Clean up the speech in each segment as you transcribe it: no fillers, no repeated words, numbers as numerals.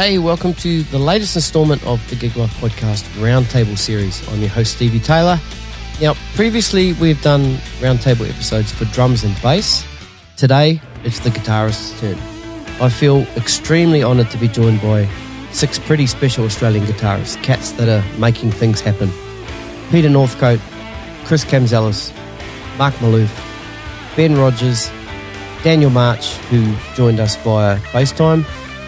Hey, welcome to the latest instalment of the Gig Life Podcast Roundtable series. I'm your host, Stevie Taylor. Now, previously we've done roundtable episodes for drums and bass. Today, it's the guitarist's turn. I feel extremely honoured to be joined by 6 pretty special Australian guitarists, cats that are making things happen. Peter Northcote, Chris Kamzelis, Marc Malouf, Ben Rogers, Daniel March, who joined us via FaceTime,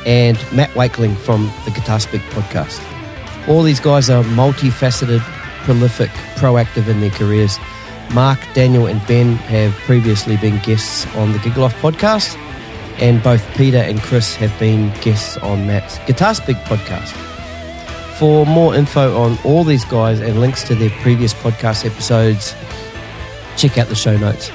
and Matt Wakeling from the Guitar Speak podcast. All these guys are multifaceted, prolific, proactive in their careers. Mark, Daniel and Ben have previously been guests on the Gig Life podcast, and both Peter and Chris have been guests on Matt's Guitar Speak podcast. For more info on all these guys and links to their previous podcast episodes, check out the show notes.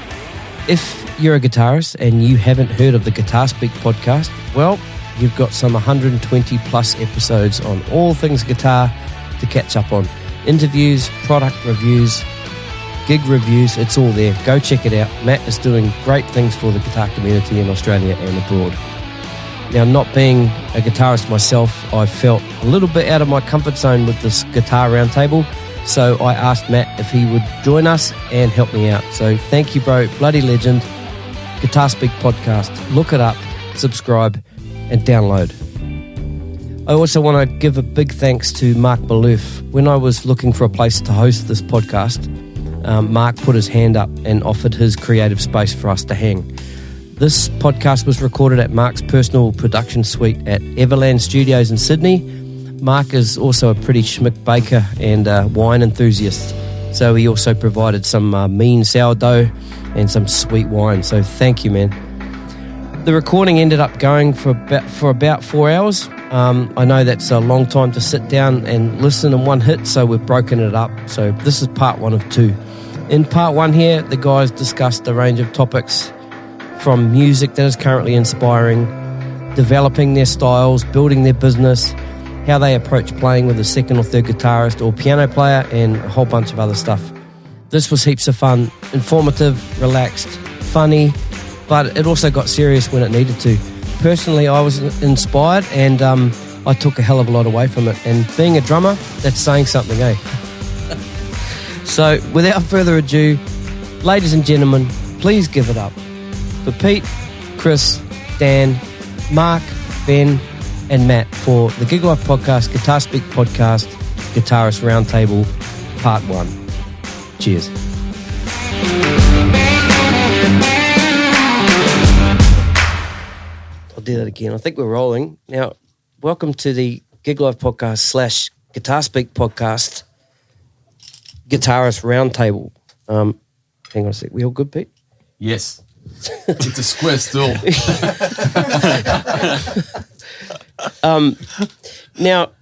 If you're a guitarist and you haven't heard of the Guitar Speak podcast, well, you've got some 120 plus episodes on all things guitar to catch up on. Interviews, product reviews, gig reviews, it's all there. Go check it out. Matt is doing great things for the guitar community in Australia and abroad. Now, not being a guitarist myself, I felt a little bit out of my comfort zone with this guitar roundtable, so I asked Matt if he would join us and help me out. So thank you, bro. Bloody legend. Guitar Speak podcast. Look it up, subscribe, and download. I also want to give a big thanks to Marc Malouf. When I was looking for a place to host this podcast, Marc put his hand up and offered his creative space for us to hang. This podcast was recorded at Marc's personal production suite at Everland Studios in Sydney. Marc is also a pretty schmick baker and a wine enthusiast, so he also provided some mean sourdough and some sweet wine, so thank you, man. The recording ended up going for about 4 hours. I know that's a long time to sit down and listen in one hit, so we've broken it up. So this is part 1 of 2. In part 1 here, the guys discussed a range of topics from music that is currently inspiring, developing their styles, building their business, how they approach playing with a second or third guitarist or piano player, and a whole bunch of other stuff. This was heaps of fun, informative, relaxed, funny, but it also got serious when it needed to. Personally, I was inspired and I took a hell of a lot away from it. And being a drummer, that's saying something, eh? So, without further ado, ladies and gentlemen, please give it up for Pete, Chris, Dan, Mark, Ben, and Matt for the Gig Life Podcast, Guitar Speak Podcast, Guitarist Roundtable, Part 1. Cheers. I'll do that again. I think we're rolling. Now, welcome to the Gig Life Podcast / Guitar Speak Podcast, Guitarist Roundtable. Hang on a sec. We all good, Pete? Yes. It's a square stool. Now,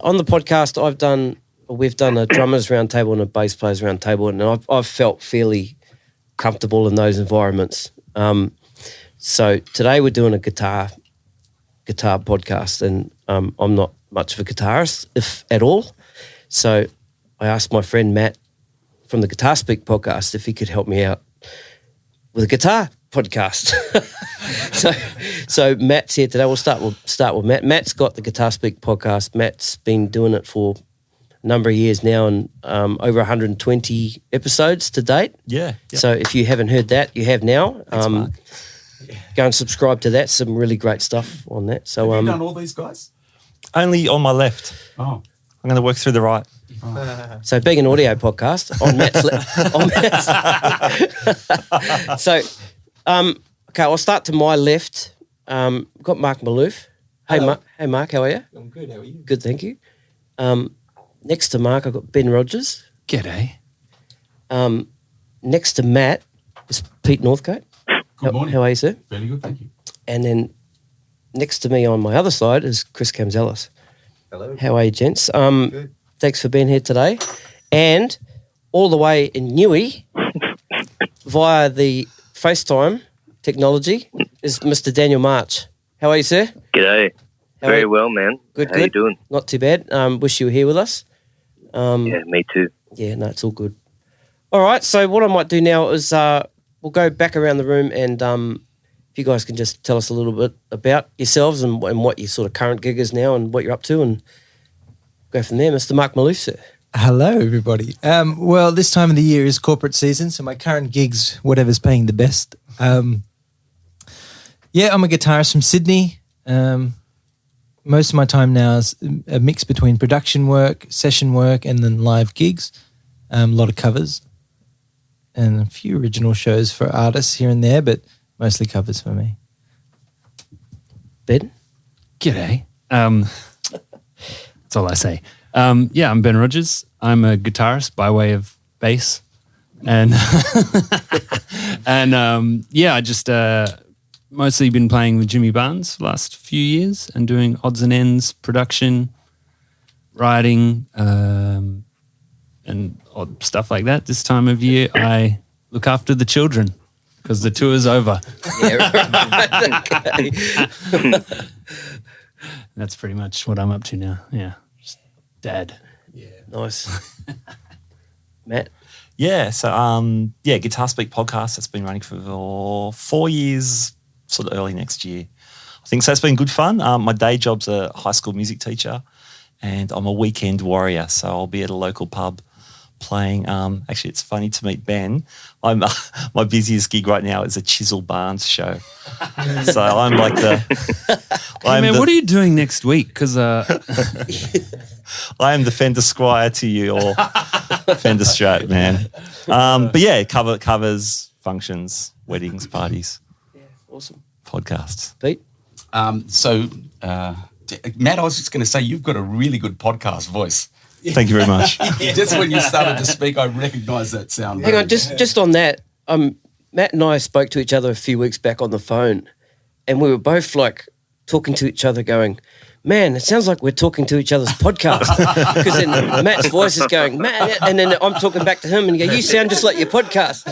on the podcast, we've done a drummers roundtable and a bass players roundtable, and I've felt fairly comfortable in those environments. So today we're doing a guitar podcast, and I'm not much of a guitarist, if at all. So I asked my friend Matt from the Guitar Speak podcast if he could help me out with a guitar podcast. so Matt's here today. We'll start with Matt. Matt's got the Guitar Speak podcast. Matt's been doing it for a number of years now, and over 120 episodes to date. Yeah. So if you haven't heard that, you have now. Thanks, Mark. Go and subscribe to that. Some really great stuff on that. So Have you done all these guys? Only on my left. Oh. I'm going to work through the right. Oh. So being an audio podcast on Matt's So okay, I'll start to my left. Got Marc Malouf. Hey Mark, how are you? I'm good, how are you? Good, thank you. Next to Mark, I've got Ben Rogers. G'day. Next to Matt is Pete Northcote. Good morning. How are you, sir? Very good, thank you. And then next to me on my other side is Chris Kamzelis. Hello. How are you, gents? Good. Thanks for being here today. And all the way in Newey, via the FaceTime technology, is Mr. Daniel March. How are you, sir? G'day. Very well, man. Good, How you doing? Not too bad. Wish you were here with us. Yeah, me too. Yeah, no, it's all good. All right, so what I might do now is we'll go back around the room and if you guys can just tell us a little bit about yourselves and what your sort of current gig is now and what you're up to, and go from there. Mr. Mark Malouf, sir. Hello, everybody. Well, this time of the year is corporate season, so my current gig's whatever's paying the best. I'm a guitarist from Sydney. Most of my time now is a mix between production work, session work, and then live gigs. A lot of covers and a few original shows for artists here and there, but mostly covers for me. Ben? G'day. That's all I say. I'm Ben Rogers. I'm a guitarist by way of bass. And I just mostly been playing with Jimmy Barnes the last few years and doing odds and ends, production, writing, and odd stuff like that. This time of year, I look after the children because the tour's over. Yeah, right. Okay. That's pretty much what I'm up to now. Yeah, just dad. Yeah. Nice. Matt? Yeah, so Guitar Speak podcast that's been running for 4 years, sort of early next year. I think so. It's been good fun. My day job's a high school music teacher, and I'm a weekend warrior. So I'll be at a local pub playing. Actually, it's funny to meet Ben. I'm my busiest gig right now is a Chisel Barnes show. So I'm like what are you doing next week? Because I am the Fender Squire to you, or Fender Strat, man. But yeah, covers, functions, weddings, parties. Yeah, awesome. Podcasts. Pete? Matt, I was just going to say, you've got a really good podcast voice. Thank you very much. Just when you started to speak, I recognised that sound. Hang on, just on that, Matt and I spoke to each other a few weeks back on the phone, and we were both like talking to each other going, man, it sounds like we're talking to each other's podcast. Because then Matt's voice is going, Matt, and then I'm talking back to him and you go, you sound just like your podcast.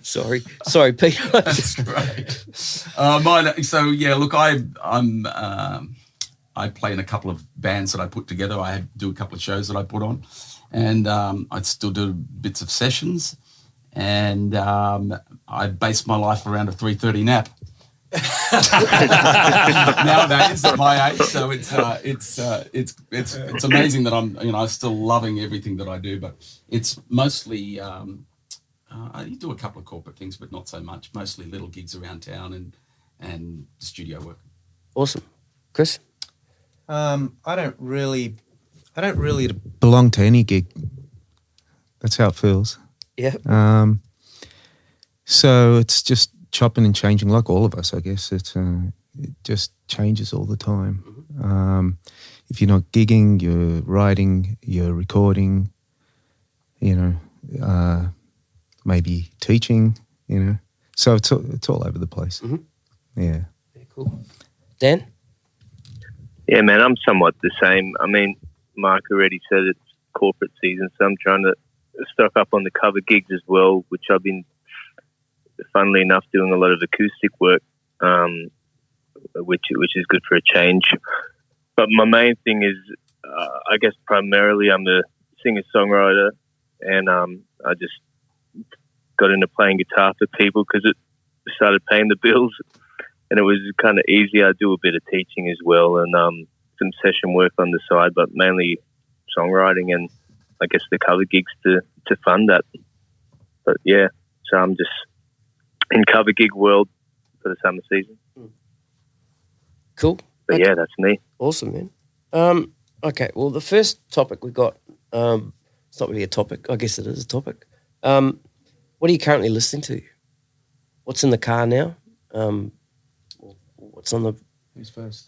Sorry, Pete. That's right. I play in a couple of bands that I put together. I do a couple of shows that I put on, and I still do bits of sessions, and I base my life around a 3:30 nap. Nowadays at my age, so it's amazing that I'm still loving everything that I do, but it's mostly I do a couple of corporate things, but not so much. Mostly little gigs around town and studio work. Awesome. Chris? I don't really belong to any gig. That's how it feels. Yeah. So it's just chopping and changing, like all of us, I guess. It just changes all the time. If you're not gigging, you're writing, you're recording, maybe teaching, So it's all over the place. Mm-hmm. Yeah. Very cool. Dan? Yeah, man, I'm somewhat the same. I mean, Mark already said it's corporate season, so I'm trying to stock up on the cover gigs as well, which I've been, funnily enough, doing a lot of acoustic work, which is good for a change. But my main thing is, I guess primarily I'm a singer-songwriter, and I just got into playing guitar for people because it started paying the bills. And it was kind of easy. I do a bit of teaching as well, and some session work on the side, but mainly songwriting and I guess the cover gigs to fund that. But yeah, so I'm just in cover gig world for the summer season. Cool. But okay. Yeah, that's me. Awesome, man. Okay, well, the first topic we got, it's not really a topic. I guess it is a topic. What are you currently listening to? What's in the car now? What's on the... Who's first?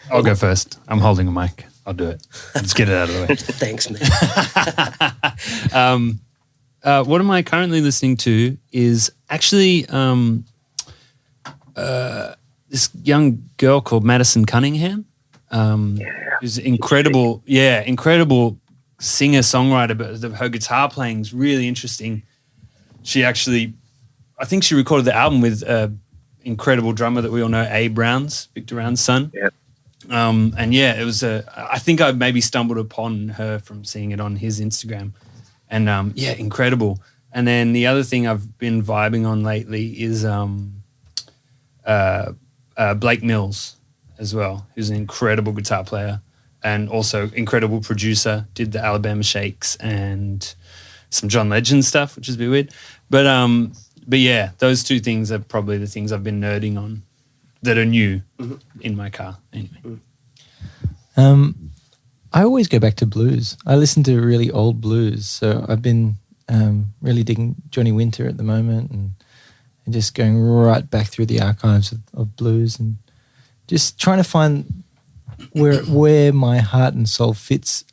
I'll go first. I'm holding a mic. I'll do it. Let's get it out of the way. Thanks, man. What am I currently listening to is actually this young girl called Madison Cunningham, who's incredible. Yeah, incredible singer-songwriter, but her guitar playing is really interesting. She actually, I think she recorded the album with incredible drummer that we all know, Abe Rounds, Victor Rounds' son. Yeah. And yeah, it was I think I maybe stumbled upon her from seeing it on his Instagram. And yeah, incredible. And then the other thing I've been vibing on lately is Blake Mills as well, who's an incredible guitar player and also incredible producer. Did the Alabama Shakes and some John Legend stuff, which is a bit weird. But yeah, those two things are probably the things I've been nerding on that are new in my car. Anyway. I always go back to blues. I listen to really old blues. So I've been really digging Johnny Winter at the moment and just going right back through the archives of blues and just trying to find where my heart and soul fits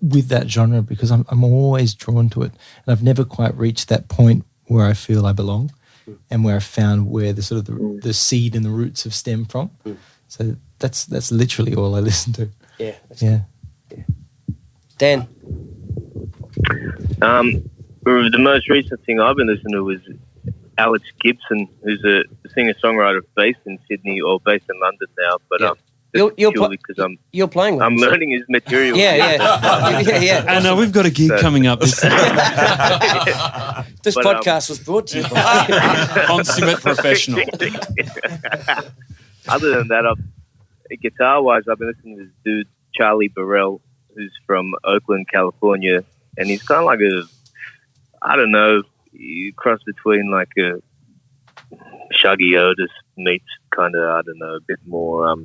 with that genre, because I'm always drawn to it. And I've never quite reached that point where I feel I belong and where I found where the sort of the seed and the roots have stemmed from. So that's literally all I listen to. Yeah. Yeah. Dan? The most recent thing I've been listening to was Alex Gibson, who's a singer-songwriter based in Sydney or based in London now. But you're playing with I'm him, learning his material. Yeah. And we've got a gig coming up. This podcast was brought to you by Consummate Professional. Other than that, guitar-wise, I've been listening to this dude, Charlie Burrell, who's from Oakland, California, and he's kind of like you cross between like a Shuggy Otis meets kind of, a bit more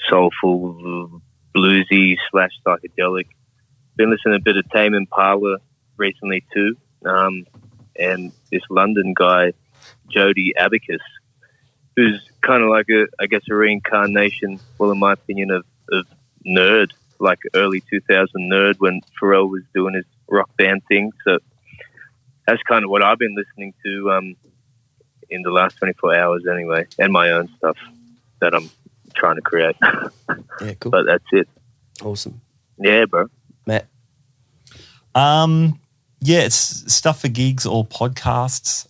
soulful, bluesy / psychedelic. Been listening to a bit of Tame Impala recently too, and this London guy, Jody Abacus, who's kind of like a reincarnation, well, in my opinion, of Nerd, like early 2000 Nerd when Pharrell was doing his rock band thing. So that's kind of what I've been listening to in the last 24 hours anyway, and my own stuff that I'm trying to create. Yeah, cool. But that's it. Awesome. Yeah, bro. Matt? Yeah, it's stuff for gigs or podcasts.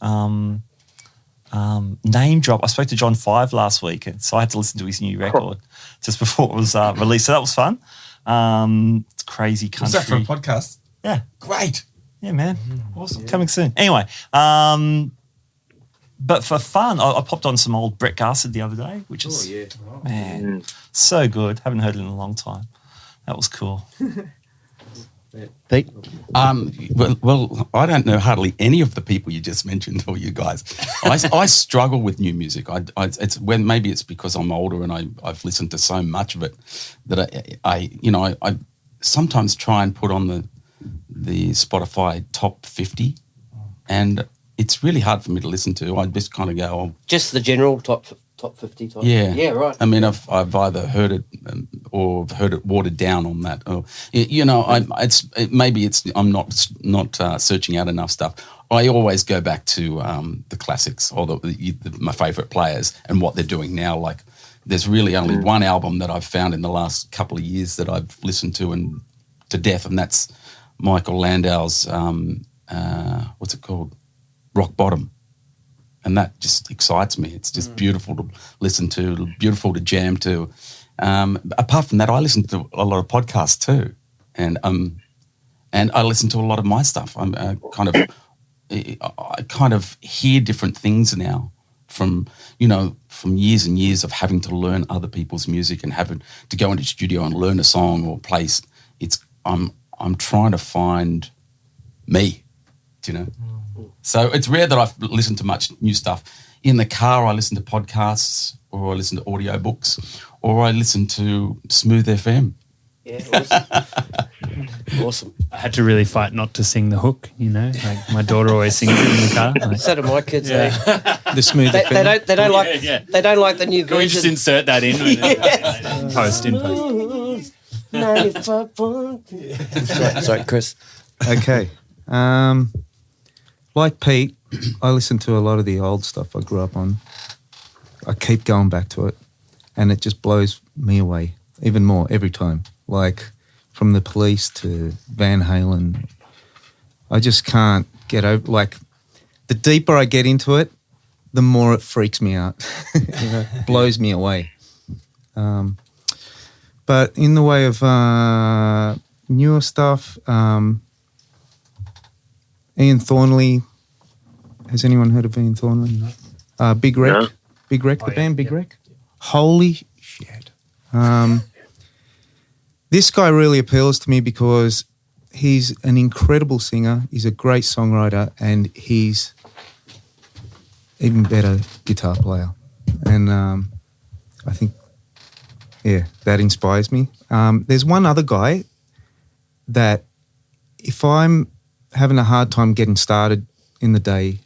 Name drop. I spoke to John 5 last week, so I had to listen to his new record just before it was released. So that was fun. It's crazy country. Was that for a podcast? Yeah. Great. Yeah, man. Awesome. Yeah. Coming soon. Anyway, but for fun, I popped on some old Brett Garsed the other day, which is, man, so good. Haven't heard it in a long time. That was cool. Pete? Well, I don't know hardly any of the people you just mentioned, or you guys. I struggle with new music. Maybe it's because I'm older and I've listened to so much of it that I sometimes try and put on the Spotify top 50, and it's really hard for me to listen to. I just kind of go, just the general top 50 type. Yeah, right. I mean, I've either heard it or heard it watered down on that. Or I'm not searching out enough stuff. I always go back to the classics or my favourite players and what they're doing now. Like, there's really only one album that I've found in the last couple of years that I've listened to and to death, and that's Michael Landau's what's it called? Rock Bottom. And that just excites me. It's just beautiful to listen to, beautiful to jam to. Apart from that, I listen to a lot of podcasts too, and I listen to a lot of my stuff. I kind of hear different things now from years and years of having to learn other people's music and having to go into the studio and learn a song or place. I'm trying to find me, So it's rare that I've listened to much new stuff. In the car, I listen to podcasts, or I listen to audiobooks, or I listen to Smooth FM. Yeah, awesome. Awesome. I had to really fight not to sing the hook, like my daughter always sings it in the car. Like, so do my kids. The Smooth FM. They don't like. Yeah. They don't like the new Can we version. just insert that in? Yes. Post in post. 95. Sorry, Chris. Okay. Like Pete, I listen to a lot of the old stuff I grew up on. I keep going back to it, and it just blows me away even more every time. Like, from The Police to Van Halen, I just can't get over. Like, the deeper I get into it, the more it freaks me out. Blows me away. But in the way of newer stuff, Ian Thornley. Has anyone heard of Ian Thornley? Big Wreck. No. Big Wreck, the band Big Wreck. Holy shit. This guy really appeals to me because he's an incredible singer, he's a great songwriter, and he's even better guitar player. And I think, that inspires me. There's one other guy that if I'm having a hard time getting started in the day,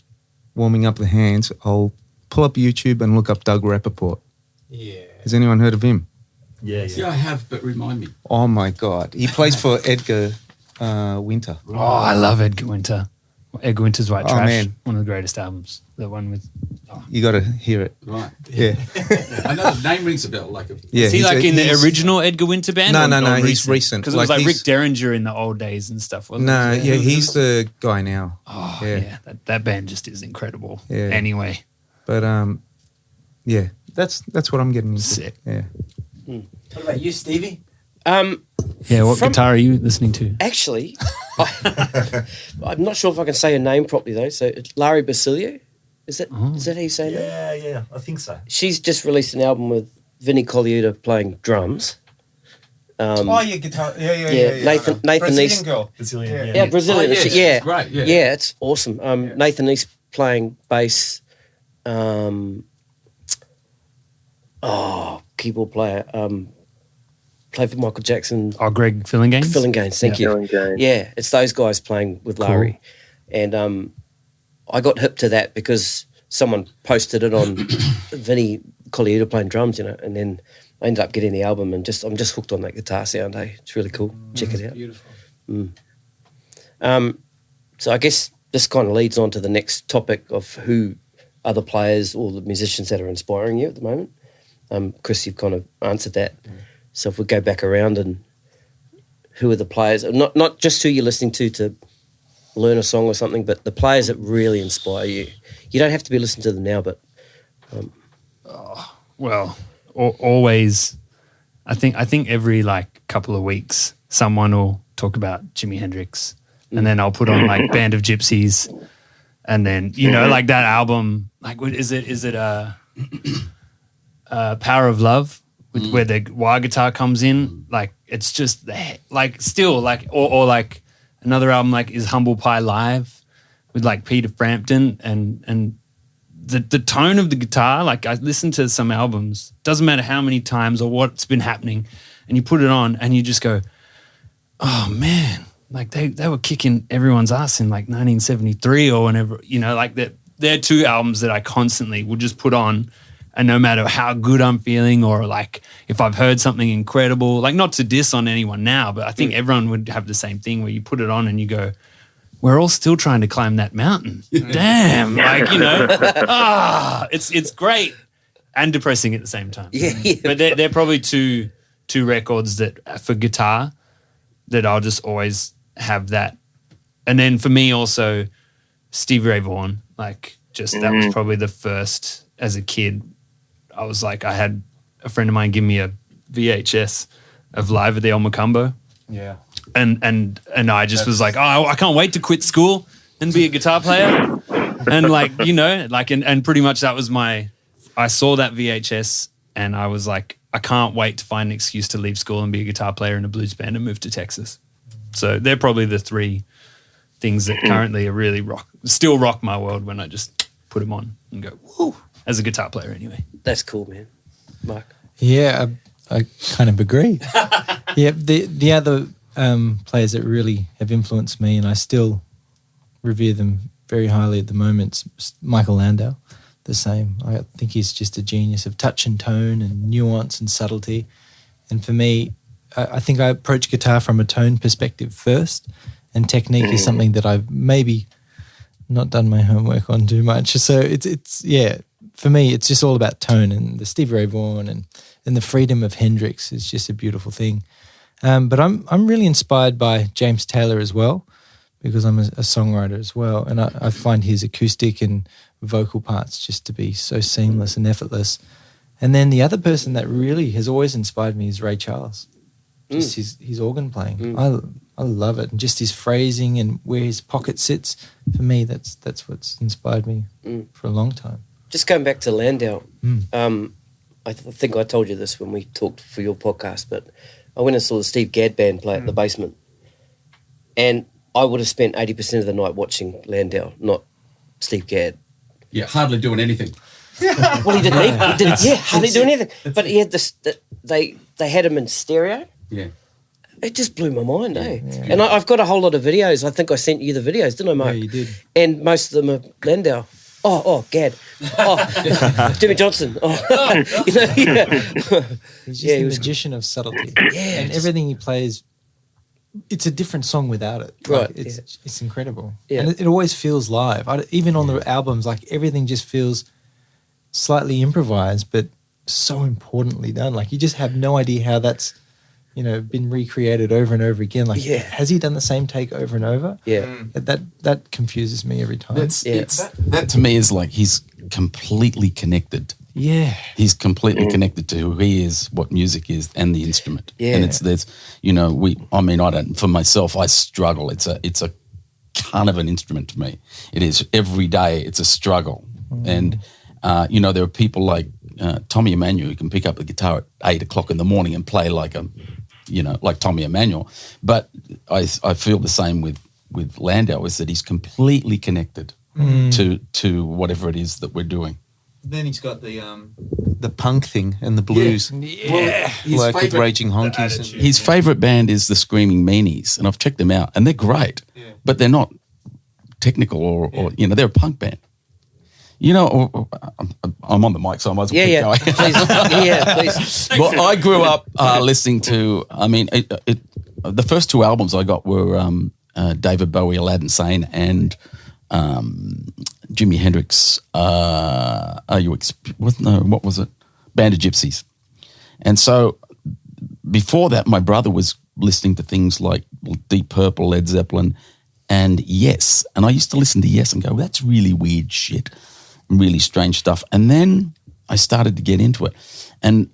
warming up the hands, I'll pull up YouTube and look up Doug Rappaport. Yeah. Has anyone heard of him? Yeah. Yeah, I have, but remind me. Oh my God. He plays for Edgar Winter. Oh, I love Edgar Winter. Edgar Winter's White Trash, man. one of the greatest albums. The one with... You got to hear it. Right. Yeah. I know the name rings a bell. Yeah. Is he like in the he's- original Edgar Winter band? No, he's recent. Because it was like Rick he's- Derringer in the old days and stuff, wasn't No, it? yeah, he's the guy now. Oh, yeah. yeah. That band just is incredible. Yeah. Anyway. But yeah, that's what I'm getting into. Sick. Yeah. What about you, Stevie? Yeah, what From- guitar are you listening to? Actually, I'm not sure if I can say her name properly though. So it's Larry Basilio. Is that how you say that? Yeah, I think so. She's just released an album with Vinnie Colaiuta playing drums. your guitar. Yeah, Nathan Brazilian Neeson. girl. Brazilian, Yeah, Brazilian. Oh, yeah, She- yeah, she's great, yeah. yeah, it's awesome. Nathan Neeson playing bass. Keyboard player. Played for Michael Jackson. Oh, Greg Fillinganes? Fillinganes, thank you. Fillinganes. Yeah, it's those guys playing with Larry. And I got hip to that because someone posted it on Vinnie Colaiuta playing drums, and then I ended up getting the album and I'm just hooked on that guitar sound, hey. It's really cool. Check it out. Beautiful. So I guess this kind of leads on to the next topic of who are the players or the musicians that are inspiring you at the moment. Chris, you've kind of answered that. So if we go back around and who are the players, not just who you're listening to learn a song or something, but the players that really inspire you. You don't have to be listening to them now, but Well, always. I think every like couple of weeks, someone will talk about Jimi Hendrix, and then I'll put on like Band of Gypsies, and then like that album. Like, what is it? Is it Power of Love, where the wire guitar comes in? Like, it's just like still like or like another album like is Humble Pie Live with like Peter Frampton and. The tone of the guitar, like I listen to some albums, doesn't matter how many times or what's been happening, and you put it on and you just go, oh man, like they were kicking everyone's ass in like 1973 or whenever, like that. They're two albums that I constantly will just put on, and no matter how good I'm feeling or like if I've heard something incredible, like not to diss on anyone now, but I think everyone would have the same thing where you put it on and you go, we're all still trying to climb that mountain. Damn, like, it's great and depressing at the same time. yeah. But they're probably two records that for guitar that I'll just always have that. And then for me also, Stevie Ray Vaughan, like just that was probably the first as a kid. I was like, I had a friend of mine give me a VHS of Live at the El Macumbo. Yeah. And I just was like, oh, I can't wait to quit school and be a guitar player. And like, and pretty much that was I saw that VHS and I was like, I can't wait to find an excuse to leave school and be a guitar player in a blues band and move to Texas. So they're probably the three things that currently are really still rock my world when I just put them on and go, woo, as a guitar player anyway. That's cool, man. Mark? Yeah, I kind of agree. Yeah, the other players that really have influenced me, and I still revere them very highly at the moment, Michael Landau, the same. I think he's just a genius of touch and tone and nuance and subtlety. And for me, I think I approach guitar from a tone perspective first, and technique is something that I've maybe not done my homework on too much. So it's for me, it's just all about tone, and the Stevie Ray Vaughan and the freedom of Hendrix is just a beautiful thing. But I'm really inspired by James Taylor as well, because I'm a songwriter as well, and I find his acoustic and vocal parts just to be so seamless and effortless. And then the other person that really has always inspired me is Ray Charles. Just his organ playing. I love it. And just his phrasing and where his pocket sits for me, that's what's inspired me for a long time. Just going back to Landau, I think I told you this when we talked for your podcast, but I went and saw the Steve Gadd band play at the Basement, and I would have spent 80% of the night watching Landau, not Steve Gadd. Yeah, hardly doing anything. Well, he didn't. Hardly do anything. But he had this. They had him in stereo. Yeah. It just blew my mind, eh? Yeah. And I've got a whole lot of videos. I think I sent you the videos, didn't I, Mark? Yeah, you did. And most of them are Landau. Gadd. Jimmy Johnson. You know, He's just a magician of subtlety. Yeah. And everything he plays, it's a different song without it. Right. It's incredible. Yeah. And it always feels live. Even on the albums, like everything just feels slightly improvised, but so importantly done. Like you just have no idea how that's, been recreated over and over again. Like, has he done the same take over and over? Yeah. That confuses me every time. That to me is like he's completely connected. Yeah. He's completely connected to who he is, what music is, and the instrument. Yeah. And for myself, I struggle. It's a kind of an instrument to me. It is every day. It's a struggle. And, there are people like Tommy Emmanuel who can pick up the guitar at 8 o'clock in the morning and play like Tommy Emmanuel. But I feel the same with Landau, is that he's completely connected to whatever it is that we're doing. Then he's got the punk thing and the blues. Yeah. Well, with Raging Honkies. His favourite band is the Screaming Meanies, and I've checked them out, and they're great. Yeah. But they're not technical or they're a punk band. I'm on the mic, so I might as well keep going. Please. Well, I grew up listening to, the first two albums I got were David Bowie, Aladdin Sane, and Jimi Hendrix, what was it? Band of Gypsies. And so before that, my brother was listening to things like Deep Purple, Led Zeppelin, and Yes. And I used to listen to Yes and go, that's really weird shit. Really strange stuff. And then I started to get into it. And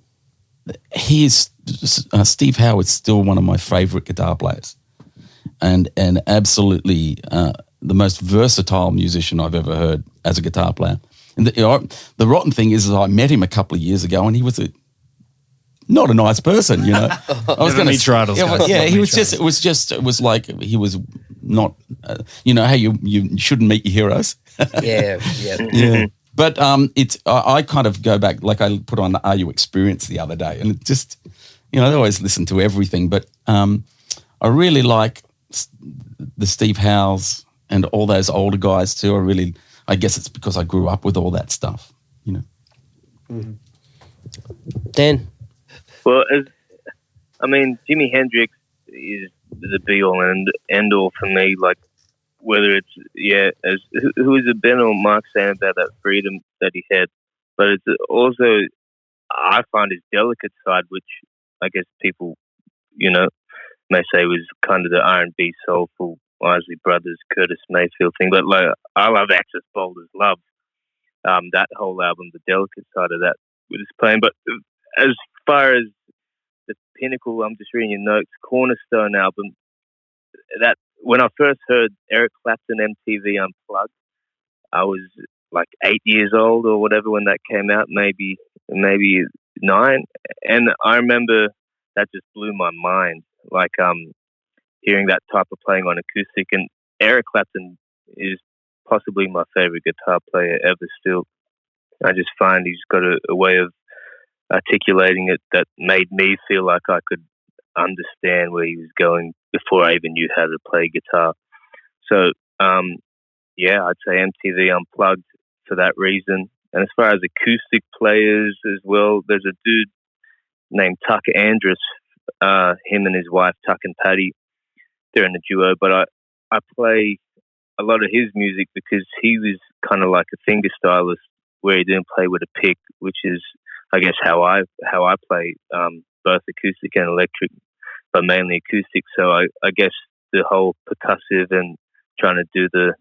Steve Howard's still one of my favourite guitar players, and absolutely the most versatile musician I've ever heard as a guitar player. And the rotten thing is I met him a couple of years ago, and he was not a nice person, I was going to meet Idols. It was like he was not, how you shouldn't meet your heroes. Yeah. But I kind of go back, like I put on Are You Experienced the other day, and it just, I always listen to everything, but I really like the Steve Howes and all those older guys too. I guess it's because I grew up with all that stuff, Dan? Well, Jimi Hendrix is the be-all and end-all for me, like, whether it's, who is it, Ben or Mark saying about that freedom that he had, but it's also, I find his delicate side, which I guess people, may say was kind of the R&B soulful Isley Brothers, Curtis Mayfield thing, but like, I love Access Bold as Love, that whole album, the delicate side of that with his playing. But as far as the pinnacle, I'm just reading your notes, Cornerstone album, that when I first heard Eric Clapton MTV Unplugged, I was like 8 years old or whatever when that came out, maybe 9. And I remember that just blew my mind, like hearing that type of playing on acoustic. And Eric Clapton is possibly my favorite guitar player ever still. I just find he's got a way of articulating it that made me feel like I could understand where he was going before I even knew how to play guitar. So, I'd say MTV Unplugged for that reason. And as far as acoustic players as well, there's a dude named Tuck Andrus, him and his wife, Tuck and Patty. They're in a duo, but I play a lot of his music because he was kind of like a finger stylist where he didn't play with a pick, which is, I guess, how I play, both acoustic and electric, but mainly acoustic. So I guess the whole percussive and trying to do the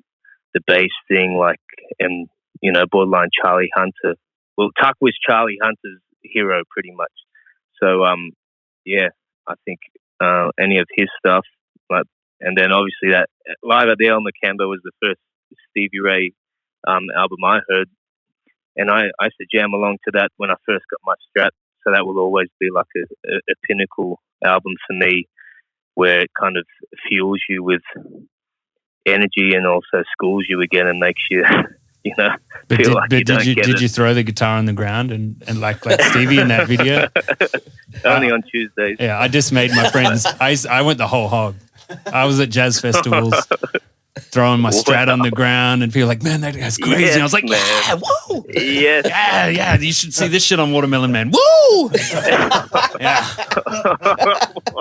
bass thing, like, and borderline Charlie Hunter. Well, Tuck was Charlie Hunter's hero pretty much. So I think any of his stuff, like, and then obviously that Live at the El Macambo was the first Stevie Ray album I heard, and I used to jam along to that when I first got my Strat. So that will always be like a pinnacle album for me, where it kind of fuels you with energy and also schools you again and makes you, But feel like you don't get did it. you throw the guitar on the ground and like Stevie in that video? Only on Tuesdays. Yeah, I just made my friends. I went the whole hog. I was at jazz festivals, throwing my Strat on the ground, and people were like, man, that guy's crazy. Yes, and I was like, man. yeah, whoa. Yes. Yeah, you should see this shit on Watermelon Man. Woo! Yeah.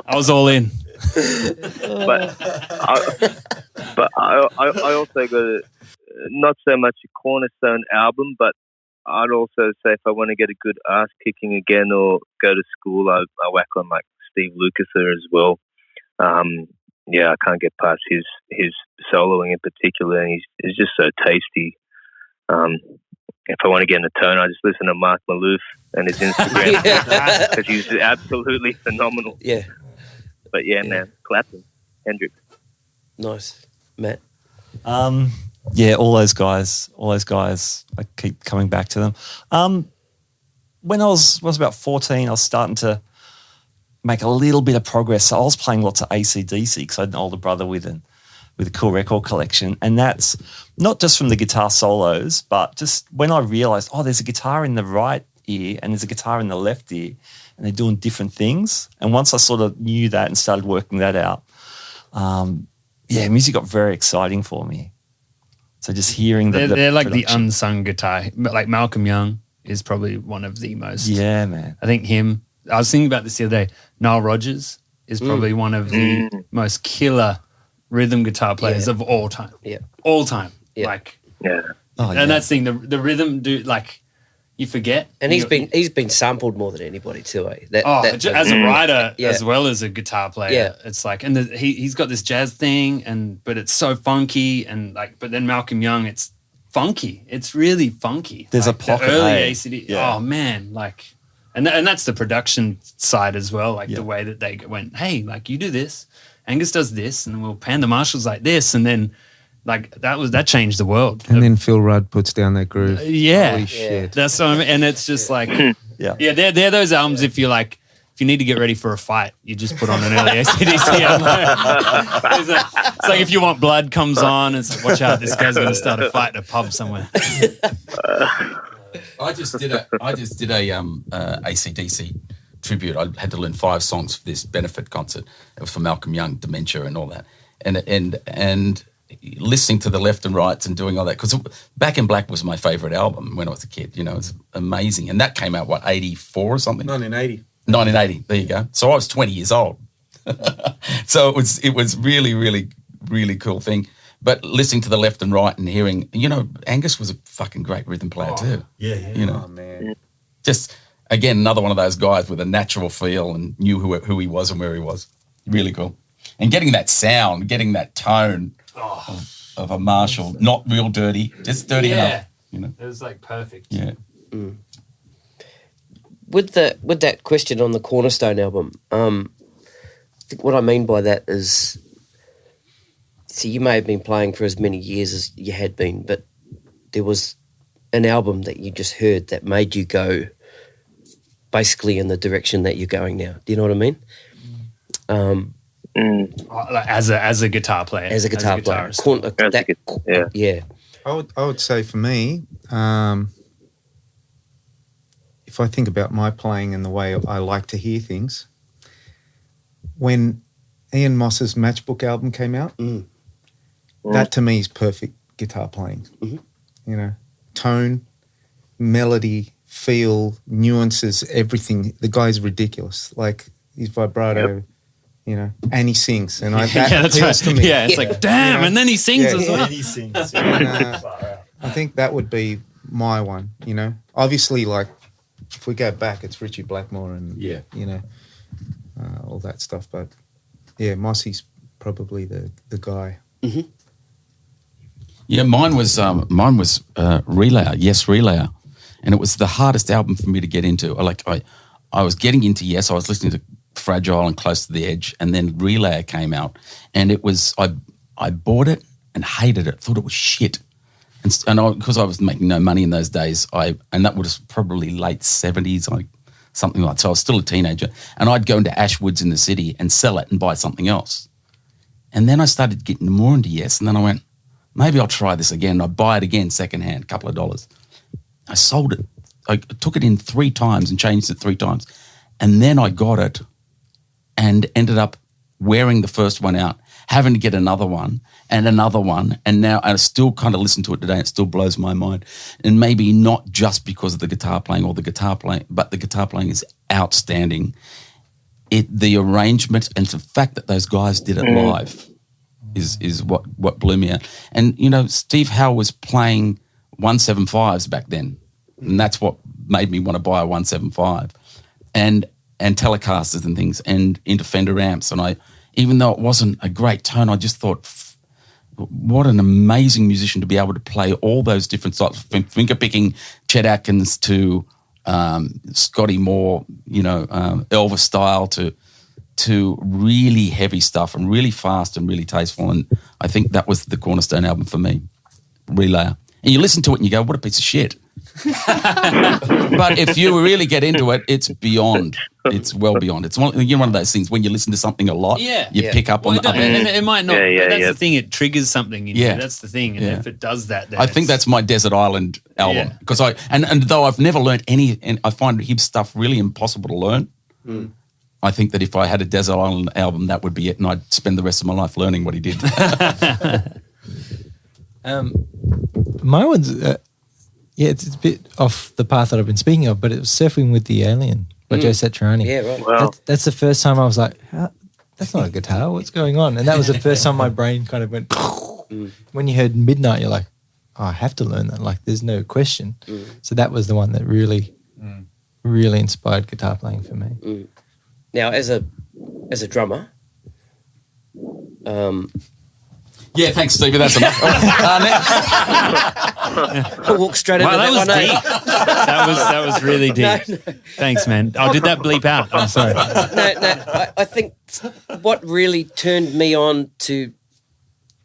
I was all in. But I also got not so much a cornerstone album, but I'd also say if I want to get a good ass kicking again or go to school, I whack on like Steve Lukather as well. I can't get past his soloing in particular, and he's just so tasty. If I want to get in a tone, I just listen to Mark Maloof and his Instagram because he's absolutely phenomenal. Yeah. But man, Clapton, Hendrix. Nice. Matt? All those guys. I keep coming back to them. When I was about 14, I was starting to make a little bit of progress. So I was playing lots of AC/DC because I had an older brother with a cool record collection. And that's not just from the guitar solos, but just when I realised, there's a guitar in the right ear and there's a guitar in the left ear and they're doing different things. And once I sort of knew that and started working that out, music got very exciting for me. So just hearing they're like the production. unsung guitar. Like Malcolm Young is probably one of the most. Yeah, man. I think him. I was thinking about this the other day. Nile Rodgers is probably one of the most killer rhythm guitar players of all time. Yeah. All time. Yeah. Like, Yeah. and that's the thing. The rhythm, you forget. And he's been sampled more than anybody too, eh? As a writer as well as a guitar player, Yeah. it's like, and he's got this jazz thing, but it's so funky, and but then Malcolm Young, it's funky. It's really funky. There's like a pocket, the early eh? ACD. Yeah. Oh man, and that's the production side as well. Like the way that they went, hey, like you do this, Angus does this, and then we'll pan the Marshalls like this, and then that changed the world. And then Phil Rudd puts down that groove. Holy shit. That's what I mean. And it's just like, they're those albums. If you need to get ready for a fight, you just put on an early AC/DC album. It's like if you want blood comes on, it's like, watch out, this guy's going to start a fight in a pub somewhere. I just did a AC/DC tribute. I had to learn 5 songs for this benefit concert. It was for Malcolm Young, dementia, and all that. And listening to the left and rights and doing all that, because Back in Black was my favourite album when I was a kid. It was amazing, and that came out 84 or something. 1980. 1980. There you go. So I was 20 years old. So it was really, really, really cool thing. But listening to the left and right and hearing, Angus was a fucking great rhythm player too. Yeah. Oh, man. Just, again, another one of those guys with a natural feel and knew who he was and where he was. Really cool. And getting that sound, getting that tone of a Marshall, not real dirty, just dirty enough. It was like perfect. Yeah. Mm. With that question on the Cornerstone album, I think what I mean by that is, see, you may have been playing for as many years as you had been, but there was an album that you just heard that made you go basically in the direction that you're going now. Do you know what I mean? Like as a guitar player. As a guitar player. Yeah. I would say for me, if I think about my playing and the way I like to hear things, when Ian Moss's Matchbook album came out, that to me is perfect guitar playing. Mm-hmm. Tone, melody, feel, nuances, everything. The guy's ridiculous. Like his vibrato, and he sings, and that appeals to me. Yeah, it's like damn, and then he sings as well. And he sings. And, I think that would be my one. Obviously, like if we go back, it's Richie Blackmore and all that stuff. But yeah, Mossy's probably the guy. Mm-hmm. Yeah, mine was Relayer, Yes Relayer, and it was the hardest album for me to get into. I was getting into Yes, I was listening to Fragile and Close to the Edge, and then Relayer came out, and it was I bought it and hated it, thought it was shit. And because I was making no money in those days, and that was probably late 70s, something like that. So I was still a teenager, and I'd go into Ashwoods in the city and sell it and buy something else. And then I started getting more into Yes, and then I went, maybe I'll try this again. I'd buy it again secondhand, a couple of dollars. I sold it. I took it in 3 times and changed it 3 times. And then I got it and ended up wearing the first one out, having to get another one. And now I still kind of listen to it today. It still blows my mind. And maybe not just because of the guitar playing, but the guitar playing is outstanding. The arrangement and the fact that those guys did it live is what blew me out. And, Steve Howe was playing 175s back then. And that's what made me want to buy a 175 and Telecasters and things and into Fender amps. And even though it wasn't a great tone, I just thought, what an amazing musician to be able to play all those different styles, from finger picking Chet Atkins to Scotty Moore, Elvis style to really heavy stuff and really fast and really tasteful. And I think that was the cornerstone album for me, Relayer. And you listen to it and you go, what a piece of shit. But if you really get into it, it's beyond. It's well beyond. It's one of those things when you listen to something a lot, you pick up on and it might not. That's the thing. It triggers something in you. That's the thing. And if it does that, then I think that's my Desert Island album because and though I've never learned any, and I find his stuff really impossible to learn. I think that if I had a Desert Island album, that would be it, and I'd spend the rest of my life learning what he did. My one's, it's a bit off the path that I've been speaking of, but it was Surfing with the Alien by Joe Satriani. Yeah, right. Well, That's the first time I was like, that's not a guitar, what's going on? And that was the first time my brain kind of went, when you heard Midnight, you're like, oh, I have to learn that. Like, there's no question. So that was the one that really, really inspired guitar playing for me. Now, as a drummer, yeah, thanks, Stevie. That's enough. I'll walk straight into that was one. deep. That was really deep. No. Thanks, man. Oh, did that bleep out? I'm sorry. No. I think what really turned me on to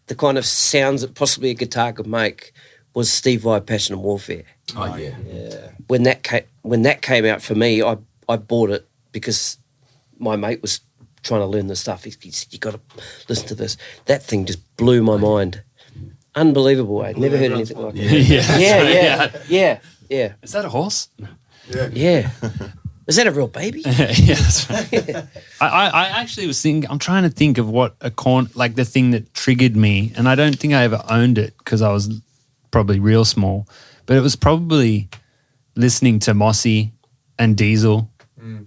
the kind of sounds that possibly a guitar could make was Steve Vai, Passion and Warfare. Oh yeah. When that came out for me, I bought it because my mate was trying to learn the stuff. He said, you got to listen to this. That thing just blew my mind. Unbelievable. I'd never heard anything like that. Yeah. Is that a horse? Yeah. Is that a real baby? Yeah, that's right. I actually was thinking, I'm trying to think of what the thing that triggered me, and I don't think I ever owned it because I was probably real small, but it was probably listening to Mossy and Diesel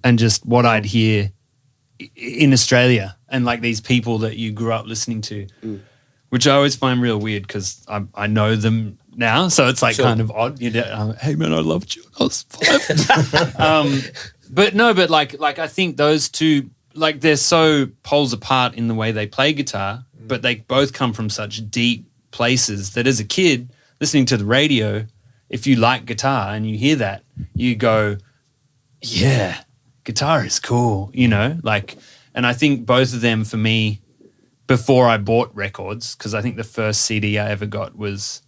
and just what I'd hear in Australia and like these people that you grew up listening to, which I always find real weird because I know them now, so it's like kind of odd. Hey man, I loved you when I was 5. But I think those two, like, they're so poles apart in the way they play guitar, but they both come from such deep places that as a kid listening to the radio, if you like guitar and you hear that, you go, yeah, guitar is cool, and I think both of them for me, before I bought records, because I think the first CD I ever got was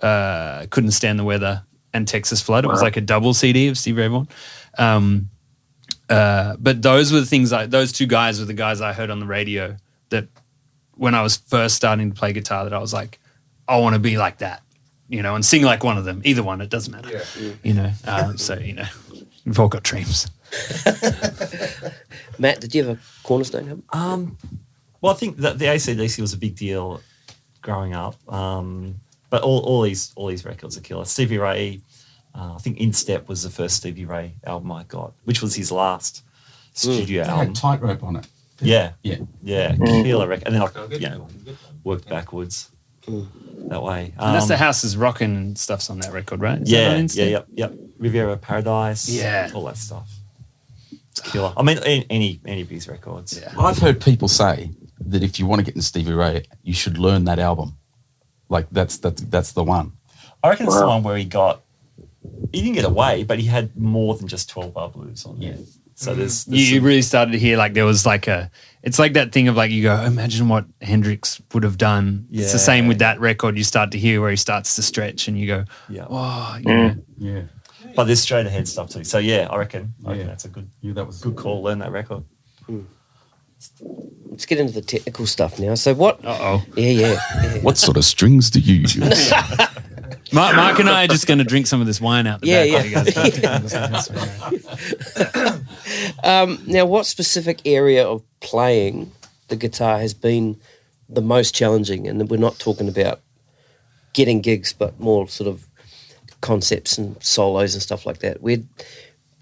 Couldn't Stand the Weather and Texas Flood. It was like a double CD of Stevie Ray Vaughan. But those were the things, those two guys were the guys I heard on the radio that when I was first starting to play guitar that I was like, I want to be like that, and sing like one of them. Either one, it doesn't matter, so, we've all got dreams. Matt, did you have a cornerstone album? Well, I think that the AC/DC was a big deal growing up, but all these records are killer. Stevie Ray, I think In Step was the first Stevie Ray album I got, which was his last studio album. Had Tightrope on it. Yeah, killer record. And then I worked backwards that way. And that's the House is Rockin' and stuff's on that record, right? Yep. Riviera Paradise, all that stuff. It's killer. I mean, any of his records. Yeah. I've heard people say that if you want to get into Stevie Ray, you should learn that album. Like that's the one. I reckon it's the one where he didn't get away, but he had more than just 12 bar blues on there. So there's You really started to hear like there was like it's like that thing of like you go, imagine what Hendrix would have done. It's the same with that record. You start to hear where he starts to stretch and you go, whoa, you know. Yeah. But there's straight ahead stuff too. So yeah, I reckon that's a good that was good call. Learn that record. Let's get into the technical stuff now. So what? Yeah. What sort of strings do you use? Mark and I are just going to drink some of this wine out the back. Now, what specific area of playing the guitar has been the most challenging? And we're not talking about getting gigs, but more sort of concepts and solos and stuff like that. We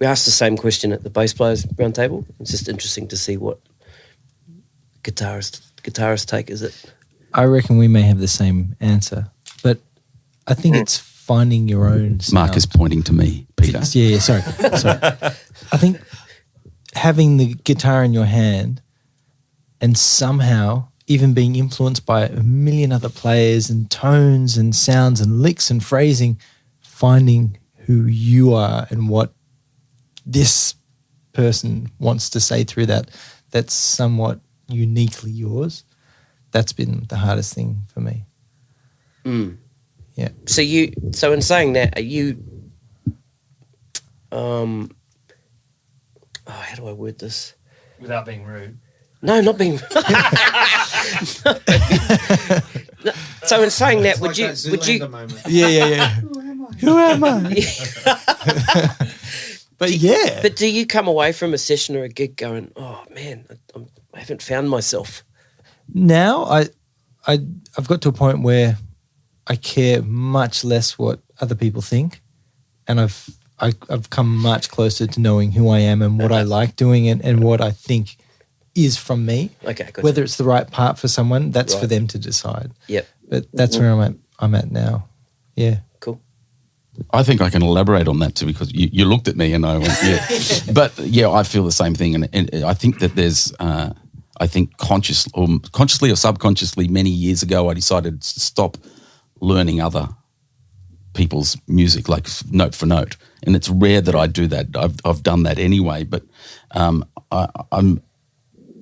asked the same question at the Bass Players Roundtable. It's just interesting to see what guitarist take is it. I reckon we may have the same answer, but I think it's finding your own sound. Mark is pointing to me, Peter. Yeah, sorry. I think having the guitar in your hand and somehow even being influenced by a million other players and tones and sounds and licks and phrasing, finding who you are and what this person wants to say through that's somewhat uniquely yours. That's been the hardest thing for me. Yeah. So in saying that, are you how do I word this Without being rude. no, not being so in saying that, would you Yeah. Who am I? But do you come away from a session or a gig going, oh man, I haven't found myself? Now I've got to a point where I care much less what other people think, and I've come much closer to knowing who I am and what I like doing and what I think is from me. Okay, gotcha. Whether it's the right part for someone, that's for them to decide. Yep. But that's where I'm at now. Yeah. Cool. I think I can elaborate on that too, because you looked at me and I went, yeah. But yeah, I feel the same thing. And I think that there's, I think consciously or subconsciously, many years ago, I decided to stop learning other people's music, like note for note. And it's rare that I do that. I've done that anyway, but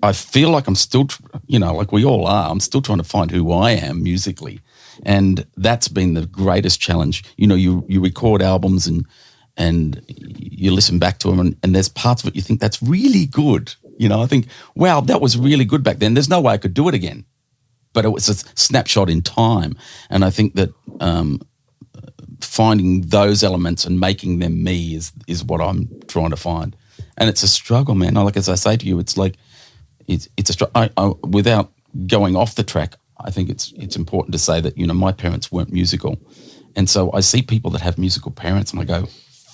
I feel like I'm still, like we all are, I'm still trying to find who I am musically. And that's been the greatest challenge. You record albums and you listen back to them and there's parts of it you think that's really good. I think, wow, that was really good back then. There's no way I could do it again. But it was a snapshot in time. And I think that finding those elements and making them me is what I'm trying to find. And it's a struggle, man. Like, as I say to you, it's like, it's a struggle. Without going off the track, I think it's important to say that, my parents weren't musical. And so I see people that have musical parents and I go,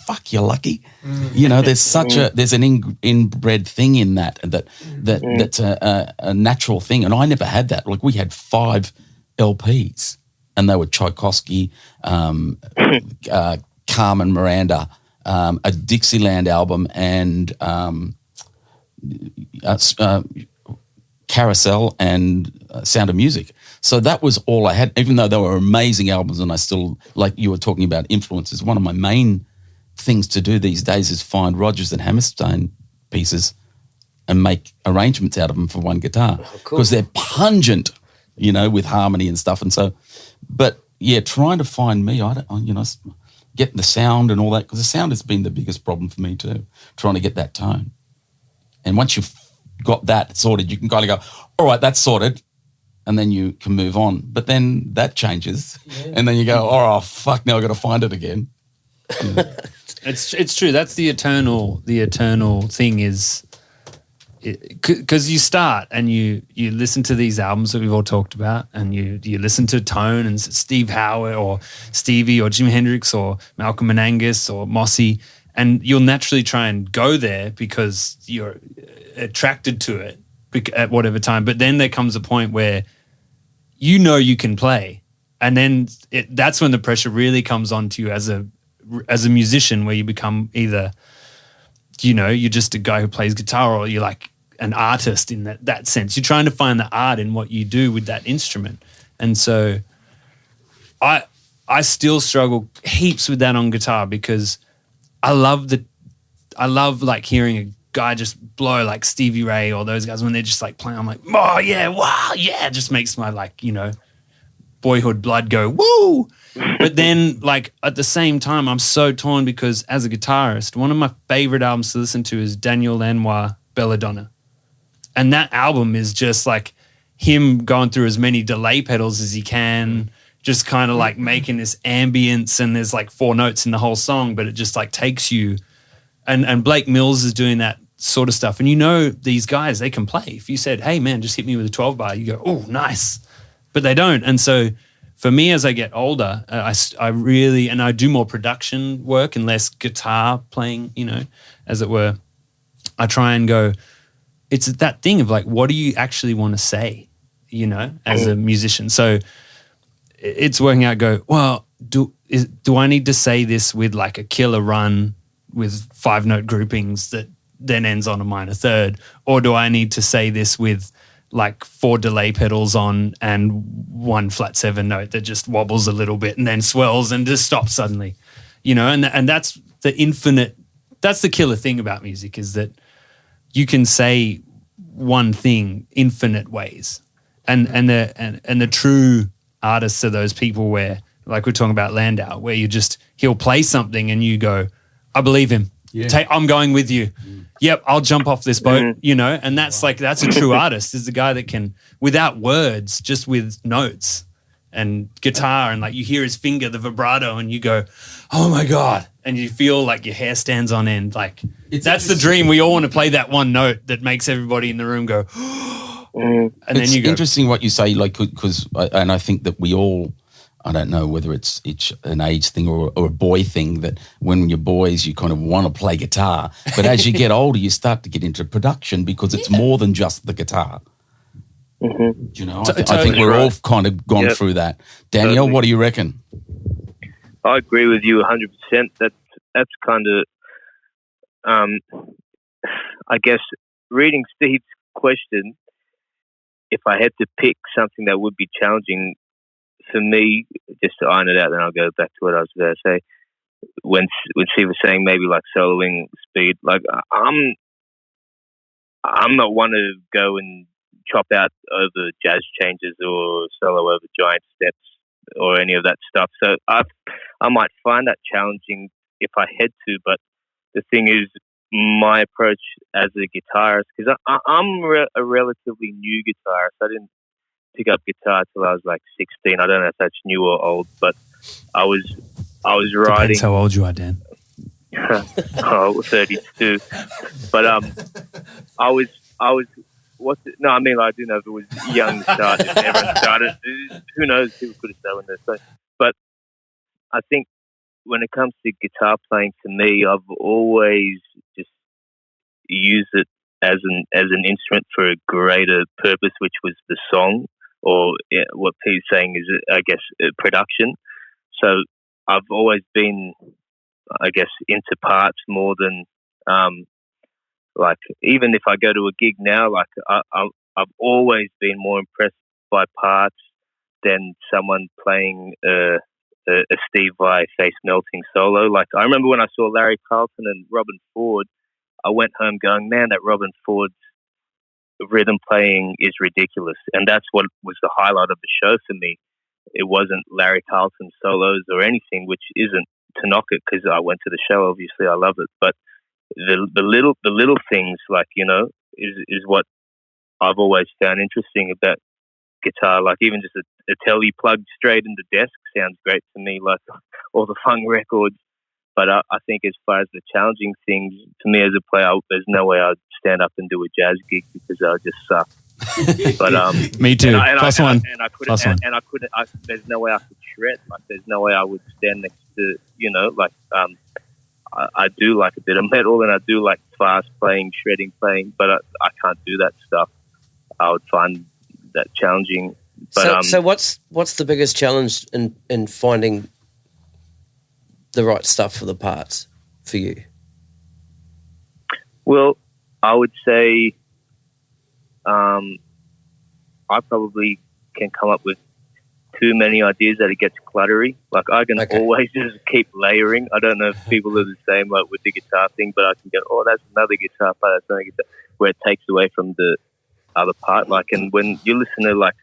fuck, you're lucky. There's an inbred thing in that's a natural thing. And I never had that. Like, we had 5 LPs and they were Tchaikovsky, Carmen Miranda, a Dixieland album and Carousel and Sound of Music. So that was all I had, even though they were amazing albums. And I still, like you were talking about influences, one of my main things to do these days is find Rodgers and Hammerstein pieces and make arrangements out of them for one guitar because they're pungent, with harmony and stuff. And so, but yeah, trying to find me, get the sound and all that, because the sound has been the biggest problem for me too, trying to get that tone. And once you've got that sorted, you can kind of go, all right, that's sorted. And then you can move on. But then that changes. Yeah. And then you go, oh, fuck, now I've got to find it again. It's true. That's the eternal thing is because you start and you listen to these albums that we've all talked about and you listen to Tone and Steve Howe or Stevie or Jimi Hendrix or Malcolm and Angus or Mossy, and you'll naturally try and go there because you're attracted to it at whatever time. But then there comes a point where you can play, and then that's when the pressure really comes onto you as a musician, where you become either, you're just a guy who plays guitar or you're like an artist in that sense. You're trying to find the art in what you do with that instrument. And so I still struggle heaps with that on guitar because I love like hearing a guy just blow, like Stevie Ray or those guys, when they're just like playing, I'm like, oh yeah, wow, yeah, it just makes my like, you know, boyhood blood go woo. But then like at the same time, I'm so torn because as a guitarist, one of my favorite albums to listen to is Daniel Lanois, Belladonna. And that album is just like him going through as many delay pedals as he can, just kind of like making this ambience, and there's like 4 notes in the whole song, but it just like takes you. And Blake Mills is doing that sort of stuff. And you know these guys, they can play. If you said, hey, man, just hit me with a 12 bar, you go, oh, nice. But they don't. And so for me, as I get older, I really, and I do more production work and less guitar playing, you know, as it were, I try and go, it's that thing of like, what do you actually want to say, you know, as a musician? So it's working out, go, well, do I need to say this with like a killer run with 5-note groupings that then ends on a minor third, or do I need to say this with like 4 delay pedals on and 1 flat 7 note that just wobbles a little bit and then swells and just stops suddenly, you know? And that's the infinite, that's the killer thing about music, is that you can say one thing infinite ways, and the true artists are those people where, like we're talking about Landau, where he'll play something and you go, I believe him. Yeah. I'm going with you. Yep, I'll jump off this boat, you know? And that's that's a true artist, is the guy that can, without words, just with notes and guitar, and like you hear his finger, the vibrato, and you go, oh my God. And you feel like your hair stands on end. Like that's the dream. We all want to play that one note that makes everybody in the room go, and then you go. It's interesting what you say, like, because, and I think that we all, I don't know whether it's an age thing or a boy thing, that when you're boys, you kind of want to play guitar. But as you get older, you start to get into production because it's more than just the guitar. Mm-hmm. You know, I think we're all kind of gone through that. Danielle, what do you reckon? I agree with you 100%. That's kind of, I guess, reading Steve's question, if I had to pick something that would be challenging for me, just to iron it out, then I'll go back to what I was going to say. When Steve was saying maybe like soloing speed, like I'm not one to go and chop out over jazz changes or solo over giant steps or any of that stuff. So I might find that challenging if I had to, but the thing is, my approach as a guitarist, because I'm a relatively new guitarist. I didn't pick up guitar till I was like 16. I don't know if that's new or old, but I was writing. Depends how old you are, Dan. 32. But I was. No, I mean, I do know if it was young start, if everyone started. Who knows? People could have started when they're so. But I think when it comes to guitar playing, for me, I've always just used it as an instrument for a greater purpose, which was the song, or what Pete's saying is, I guess, production. So I've always been, I guess, into parts more than like, even if I go to a gig now, like I've always been more impressed by parts than someone playing a Steve Vai face melting solo. Like I remember when I saw Larry Carlton and Robin Ford, I went home going, man, that Robin Ford's rhythm playing is ridiculous. And that's what was the highlight of the show for me. It wasn't Larry Carlton solos or anything, which isn't to knock it, because I went to the show, obviously I love it. But the little things, like, you know, is what I've always found interesting about guitar. Like even just a telly plugged straight into desk sounds great to me, like all the funk records. But I think as far as the challenging things, to me as a player, there's no way I'd stand up and do a jazz gig because I would just suck. But me too. Plus one. There's no way I could shred. Like there's no way I would stand next to, you know, like I do like a bit of metal and I do like fast playing, shredding playing, but I can't do that stuff. I would find that challenging. But so what's the biggest challenge in finding the right stuff for the parts for you? Well, I would say I probably can come up with too many ideas that it gets cluttery. Like I can always just keep layering. I don't know if people are the same like with the guitar thing, but I can go, oh, that's another guitar part, that's another guitar, where it takes away from the other part. Like, and when you listen to like,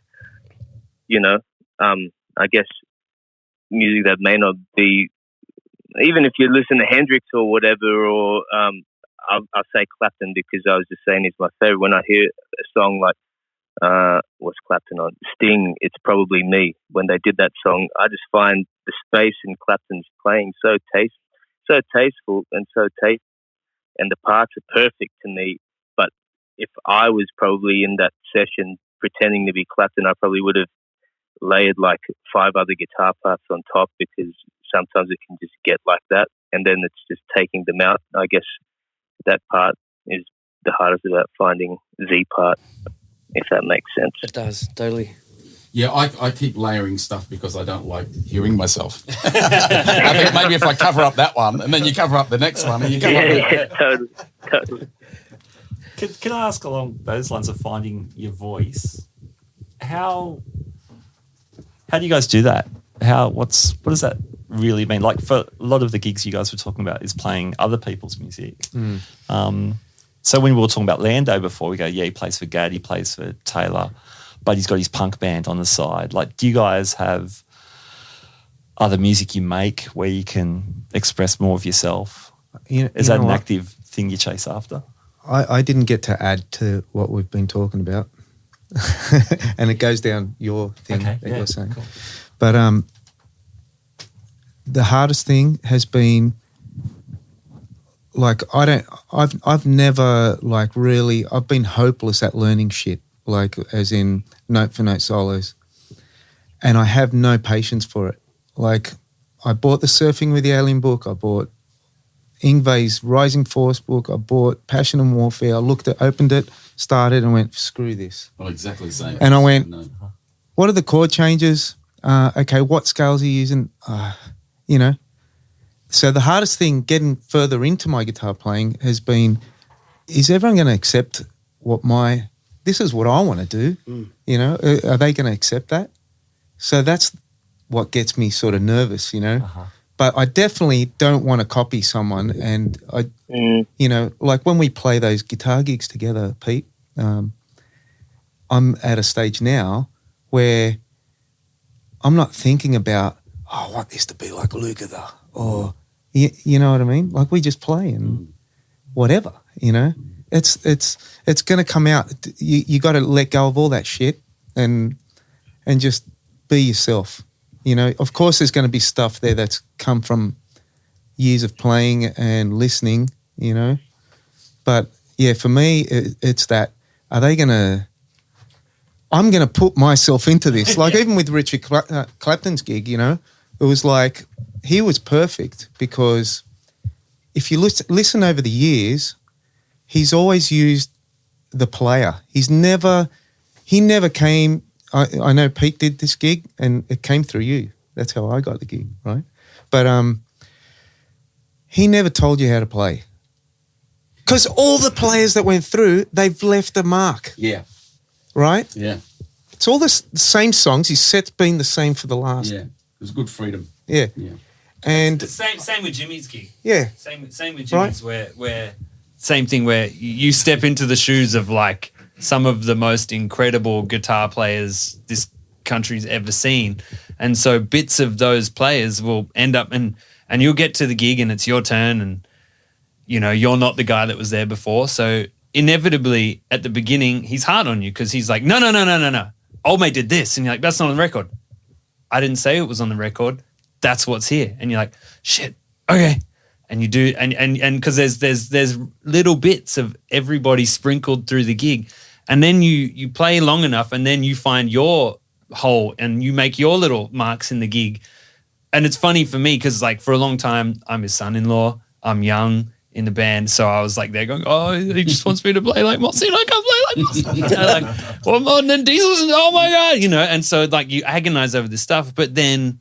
you know, I guess music that may not be, even if you listen to Hendrix or whatever, or I'll say Clapton because I was just saying he's my favorite. When I hear a song like what's Clapton on? Sting, It's Probably Me. When they did that song, I just find the space in Clapton's playing so tasteful and and the parts are perfect to me. But if I was probably in that session pretending to be Clapton, I probably would have layered like 5 other guitar parts on top, because sometimes it can just get like that, and then it's just taking them out. I guess that part is the hardest about finding the part, if that makes sense. It does, totally. Yeah, I keep layering stuff because I don't like hearing myself. I think maybe if I cover up that one and then you cover up the next one and you cover Totally. Can I ask along those lines of finding your voice? How do you guys do that? What does that really mean? Like for a lot of the gigs you guys were talking about is playing other people's music. So when we were talking about Lando before, we go, yeah, he plays for Gad, he plays for Taylor, but he's got his punk band on the side. Like, do you guys have other music you make where you can express more of yourself? Is that an active thing you chase after? I didn't get to add to what we've been talking about. And it goes down your thing that you're saying. Cool. But the hardest thing has been, like, I've never like really, I've been hopeless at learning shit, like as in note for note solos. And I have no patience for it. Like, I bought the Surfing with the Alien book, I bought Yngwie's Rising Force book, I bought Passion and Warfare, opened it, started and went, screw this. Oh, exactly the same. And I went, what are the chord changes? Okay, what scales are you using? So the hardest thing getting further into my guitar playing has been, is everyone going to accept this is what I want to do? Are they going to accept that? So that's what gets me sort of nervous, But I definitely don't want to copy someone. And like when we play those guitar gigs together, Pete, I'm at a stage now where I'm not thinking about, I want this to be like Lukather, or you know what I mean? Like, we just play and whatever, It's going to come out. You got to let go of all that shit and just be yourself. Of course there's going to be stuff there that's come from years of playing and listening, But yeah, for me, it's that, I'm going to put myself into this. Like even with Richard Clapton's gig, it was like, he was perfect because if you listen over the years, he's always used the player. He never came, I know Pete did this gig and it came through you. That's how I got the gig, right? But he never told you how to play. Because all the players that went through, they've left a mark. Yeah. Right? Yeah. It's all the same songs. His set's been the same for the last. Yeah. It was good freedom. Yeah. Yeah. And same with Jimmy's gig. Yeah. Same with Jimmy's, right? where same thing where you step into the shoes of like some of the most incredible guitar players this country's ever seen. And so bits of those players will end up and you'll get to the gig and it's your turn and you're not the guy that was there before. So inevitably at the beginning he's hard on you because he's like, no. Old mate did this. And you're like, that's not on the record. I didn't say it was on the record. That's what's here. And you're like, shit, okay. And you do, and because there's little bits of everybody sprinkled through the gig. And then you play long enough and then you find your hole and you make your little marks in the gig. And it's funny for me because like for a long time, I'm his son-in-law. I'm young in the band. So I was like there going, oh, he just wants me to play like Mossy. I can't play like Mossy. Like, well, more than Diesel's, oh my God, And so like you agonize over this stuff. But then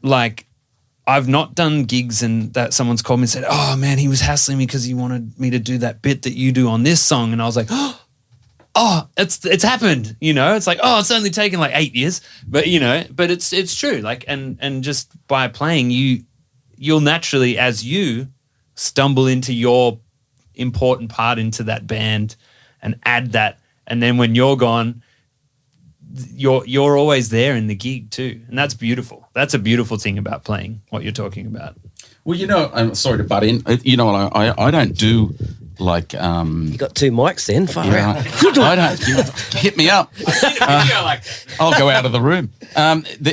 like I've not done gigs and that someone's called me and said, oh man, he was hassling me because he wanted me to do that bit that you do on this song. And I was like, oh, oh, it's happened, you know. It's like, oh, it's only taken like 8 years, but you know, but it's true. Like, and just by playing, you'll naturally, as you stumble into your important part into that band and add that, and then when you're gone, you're always there in the gig too, and that's beautiful. That's a beautiful thing about playing what you're talking about. Well, you know, I'm sorry to butt in. You know, I don't do like. You got 2 mics then, far Yeah, out. I don't. Hit me up. I'll go out of the room.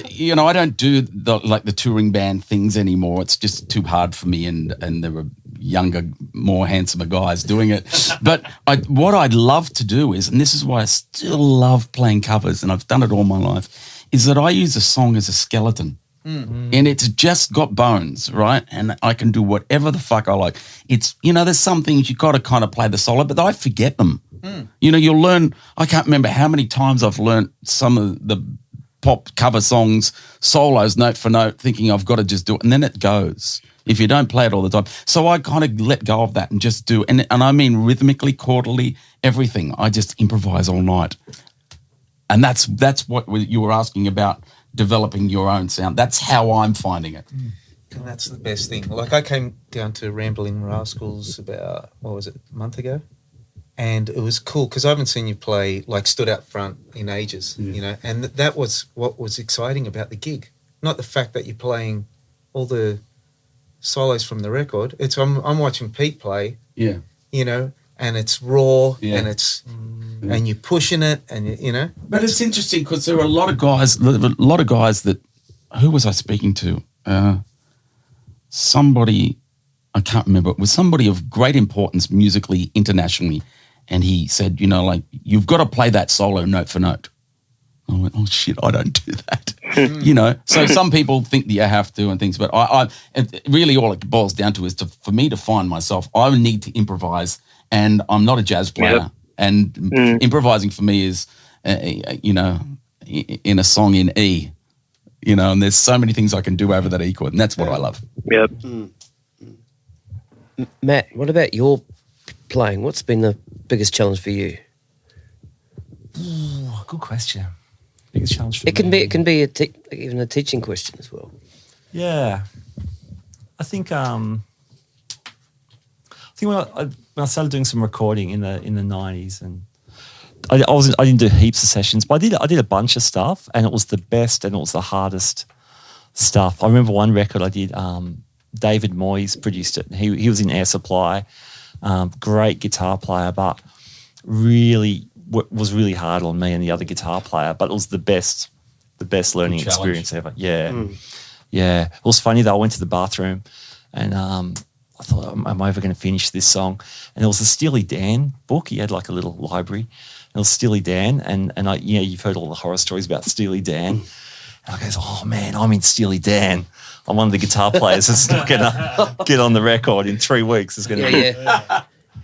You know, I don't do the touring band things anymore. It's just too hard for me, and there were younger, more handsomer guys doing it. But what I'd love to do is, and this is why I still love playing covers, and I've done it all my life, is that I use a song as a skeleton. And it's just got bones, right? And I can do whatever the fuck I like. It's, you know, there's some things you got to kind of play the solo, but I forget them. You know, you'll learn, I can't remember how many times I've learned some of the pop cover songs, solos, note for note, thinking I've got to just do it. And then it goes if you don't play it all the time. So I kind of let go of that and just do, and I mean rhythmically, chordally, everything. I just improvise all night. And that's what you were asking about, developing your own sound. That's how I'm finding it. And that's the best thing. Like, I came down to Ramblin' Rascals about, what was it, a month ago? And it was cool because I haven't seen you play, like, stood out front in ages, you know, and that was what was exciting about the gig. Not the fact that you're playing all the solos from the record. It's I'm watching Pete play, you know, and it's raw and it's and you're pushing it, and you know. But it's interesting because there are a lot of guys that, who was I speaking to? Somebody, I can't remember. It was somebody of great importance musically, internationally, and he said, you know, like, you've got to play that solo note for note. I went, oh shit, I don't do that. You know, so some people think that you have to and things, but I really all it boils down to is for me to find myself, I need to improvise, and I'm not a jazz player, and improvising for me is, you know, in a song in E, you know, and there's so many things I can do over that E chord, and that's what I love. Yep. Matt, what about your playing? What's been the biggest challenge for you? Ooh, good question. Biggest challenge for It can me. be even a teaching question as well. Yeah, I think when I started doing some recording in the 90s, and I didn't do heaps of sessions, but I did a bunch of stuff, and it was the best and it was the hardest stuff. I remember one record I did. David Moyes produced it. He was in Air Supply, great guitar player, but really was really hard on me and the other guitar player. But it was the best learning experience ever. Yeah, yeah. It was funny though. I went to the bathroom, and I thought, am I ever going to finish this song? And it was the Steely Dan book. He had like a little library. And it was Steely Dan, and I, you know, you've heard all the horror stories about Steely Dan. And I goes, oh man, I'm in Steely Dan. I'm one of the guitar players that's not going to get on the record in 3 weeks. There's going to be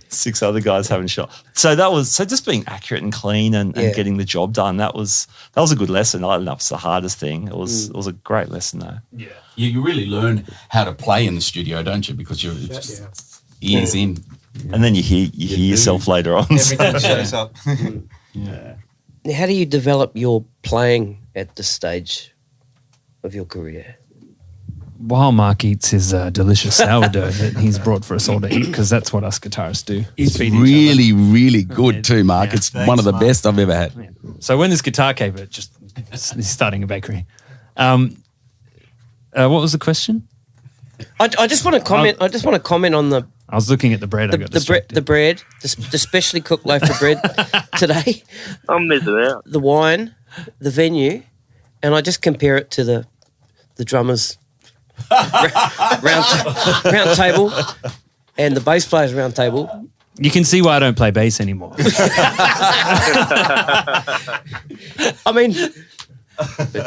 6 other guys having a shot. So just being accurate and clean and getting the job done. That was a good lesson. I don't know if it's the hardest thing. It was a great lesson though. Yeah. You really learn how to play in the studio, don't you? Because you're just ears in. And then you hear yourself later on. Everything shows up. Yeah. How do you develop your playing at this stage of your career? While Mark eats his delicious sourdough that he's brought for us all to eat, because that's what us guitarists do. It's feed each really, really good too, Mark. Yeah. It's one of the best I've ever had. other. So when this guitar caper, he's starting a bakery. What was the question? I just want to comment. I just want to comment on the I was looking at the bread. I got distracted. the bread, the specially cooked loaf of bread today, I'm missing out. the wine, the venue, and I just compare it to the drummers round table and the bass players round table. You can see why I don't play bass anymore. I mean,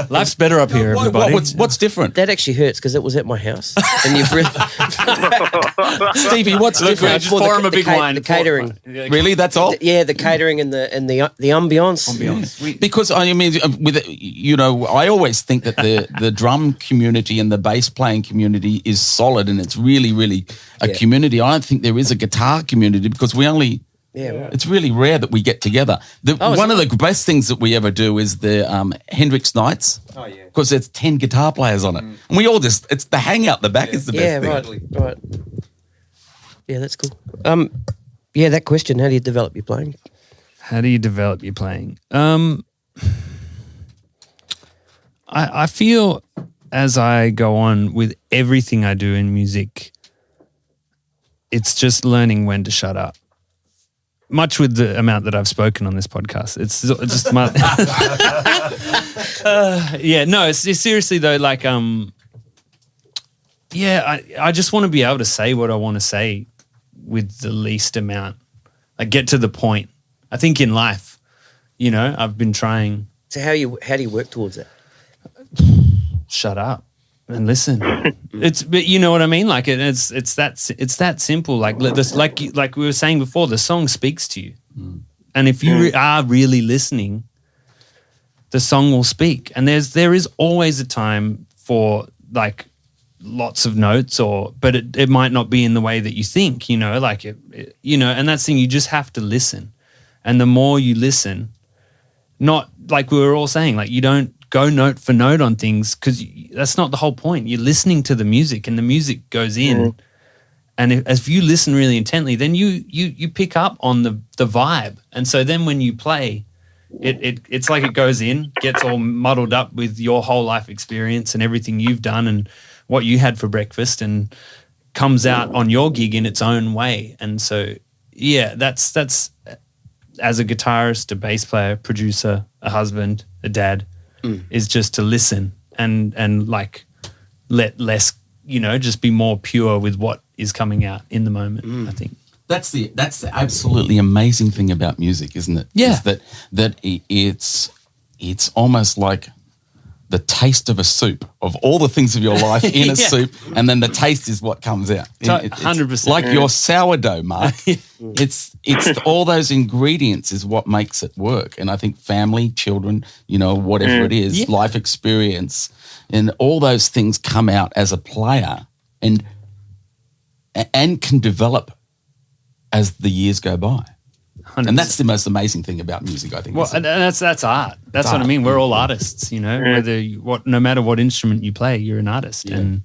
Life's better up here, everybody. What's different? that actually hurts because it was at my house, and you've really Stevie, what's Look, different? just pour him a big wine. the catering. Really, that's all? Yeah, the catering and the ambiance. Because I mean, with you know, I always think that the drum community and the bass playing community is solid, and it's really, really a community. I don't think there is a guitar community because we only Yeah, right. It's really rare that we get together. One of the best things that we ever do is the Hendrix Nights. Oh, yeah. Because there's 10 guitar players on it. And we all it's the hangout. The back is the best thing. Right. Yeah, that's cool. Yeah, that question, how do you develop your playing? How do you develop your playing? I feel as I go on with everything I do in music, it's just learning when to shut up. Much with the amount that I've spoken on this podcast. It's just my... it's seriously though, like, I just want to be able to say what I want to say with the least amount. Like, get to the point. I think in life, I've been trying... So how do you work towards that? Shut up and listen. But you know what I mean? Like it's that simple. Like like we were saying before, the song speaks to you, and if you are really listening, the song will speak. And there is always a time for like lots of notes, but it might not be in the way that you think. And that's the thing. You just have to listen, and the more you listen, not like we were all saying, like you don't go note for note on things because that's not the whole point. You're listening to the music and the music goes in. And if you listen really intently, then you pick up on the vibe. And so then when you play, it's like it goes in, gets all muddled up with your whole life experience and everything you've done and what you had for breakfast and comes out on your gig in its own way. And so, yeah, that's as a guitarist, a bass player, producer, a husband, a dad, is just to listen and like let less, just be more pure with what is coming out in the moment, I think. That's the absolutely amazing thing about music, isn't it? Yeah. Is that it's almost like the taste of a soup, of all the things of your life in a soup, and then the taste is what comes out. 100%. Like your sourdough, Mark. It's all those ingredients is what makes it work. And I think family, children, whatever it is, life experience, and all those things come out as a player and can develop as the years go by. 100%. And that's the most amazing thing about music, I think. Well, and that's art. That's what I mean. We're all artists, no matter what instrument you play, you're an artist. Yeah. And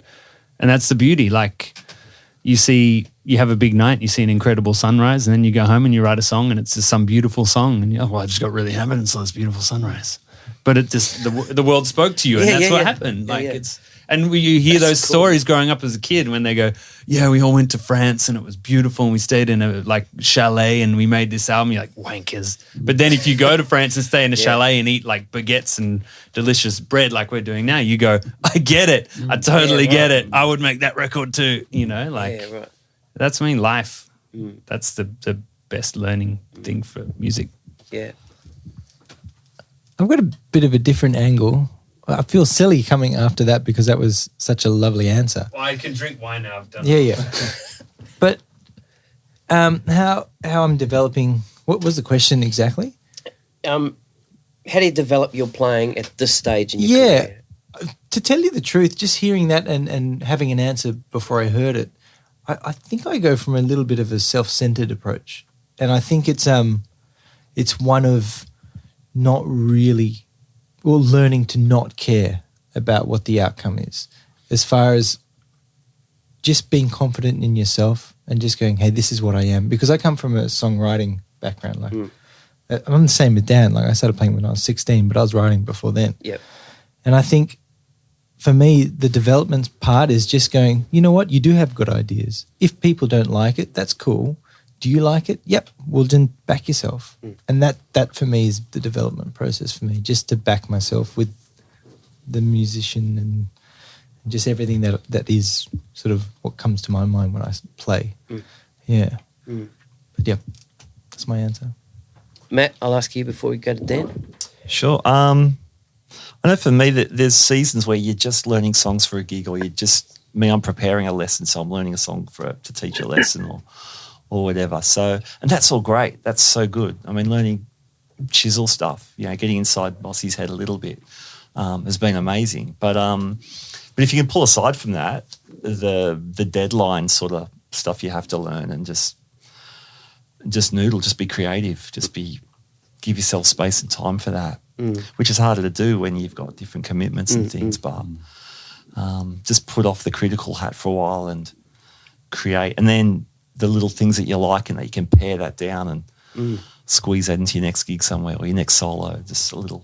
that's the beauty. Like you have a big night, you see an incredible sunrise, and then you go home and you write a song and it's just some beautiful song. And I just got really hammered and saw this beautiful sunrise. But it just, the world spoke to you and that's what happened. And you hear those stories growing up as a kid when they go, we all went to France and it was beautiful and we stayed in a like chalet and we made this album. You're like, wankers. But then if you go to France and stay in a chalet and eat like baguettes and delicious bread like we're doing now, you go, I get it. I totally get it. I would make that record too. That's life. That's the best learning thing for music. Yeah. I've got a bit of a different angle. I feel silly coming after that because that was such a lovely answer. Well, I can drink wine now. I've done Yeah. But how I'm developing, what was the question exactly? How do you develop your playing at this stage in your career? To tell you the truth, just hearing that and having an answer before I heard it, I think I go from a little bit of a self-centered approach. And I think it's one of not really... or learning to not care about what the outcome is, as far as just being confident in yourself and just going, hey, this is what I am. Because I come from a songwriting background. Like I'm the same with Dan. Like I started playing when I was 16, but I was writing before then. Yep. And I think for me, the development part is just going, you know what? You do have good ideas. If people don't like it, that's cool. Do you like it? Yep. Well, then back yourself. And that for me is the development process for me, just to back myself with the musician and just everything that is sort of what comes to my mind when I play. Yeah. But yeah, that's my answer. Matt, I'll ask you before we go to Dan. Sure. I know for me that there's seasons where you're just learning songs for a gig, or I'm preparing a lesson, so I'm learning a song to teach a lesson or whatever. So, and that's all great. That's so good. I mean, learning chisel stuff, getting inside Bossy's head a little bit has been amazing. But if you can pull aside from that, the deadline sort of stuff you have to learn and just just noodle, just be creative, give yourself space and time for that, which is harder to do when you've got different commitments and things. But just put off the critical hat for a while and create, and then the little things that you like and that you can pare that down and squeeze that into your next gig somewhere or your next solo, just a little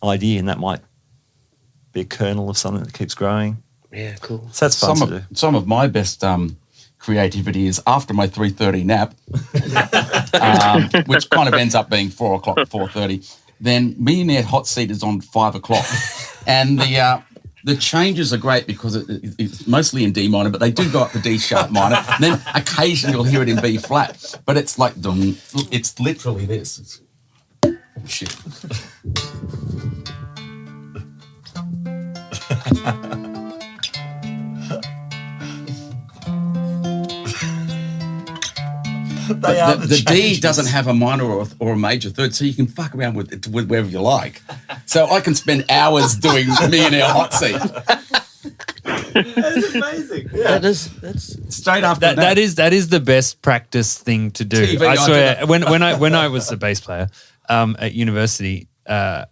idea, and that might be a kernel of something that keeps growing. Yeah, cool. So that's fun to do. Some of my best creativity is after my 3:30 nap, which kind of ends up being 4 o'clock, 4:30. Then Millionaire Hot Seat is on 5 o'clock, and the changes are great because it's mostly in D minor, but they do go up to D sharp minor. And then occasionally you'll hear it in B flat, but it's like it's literally this. Shit. The D doesn't have a minor or a major third, so you can fuck around with it wherever you like. So I can spend hours doing Millionaire Hot Seat. That's amazing. Yeah. That's Straight after that is the best practice thing to do. TV, I swear. I when I was a bass player at university, I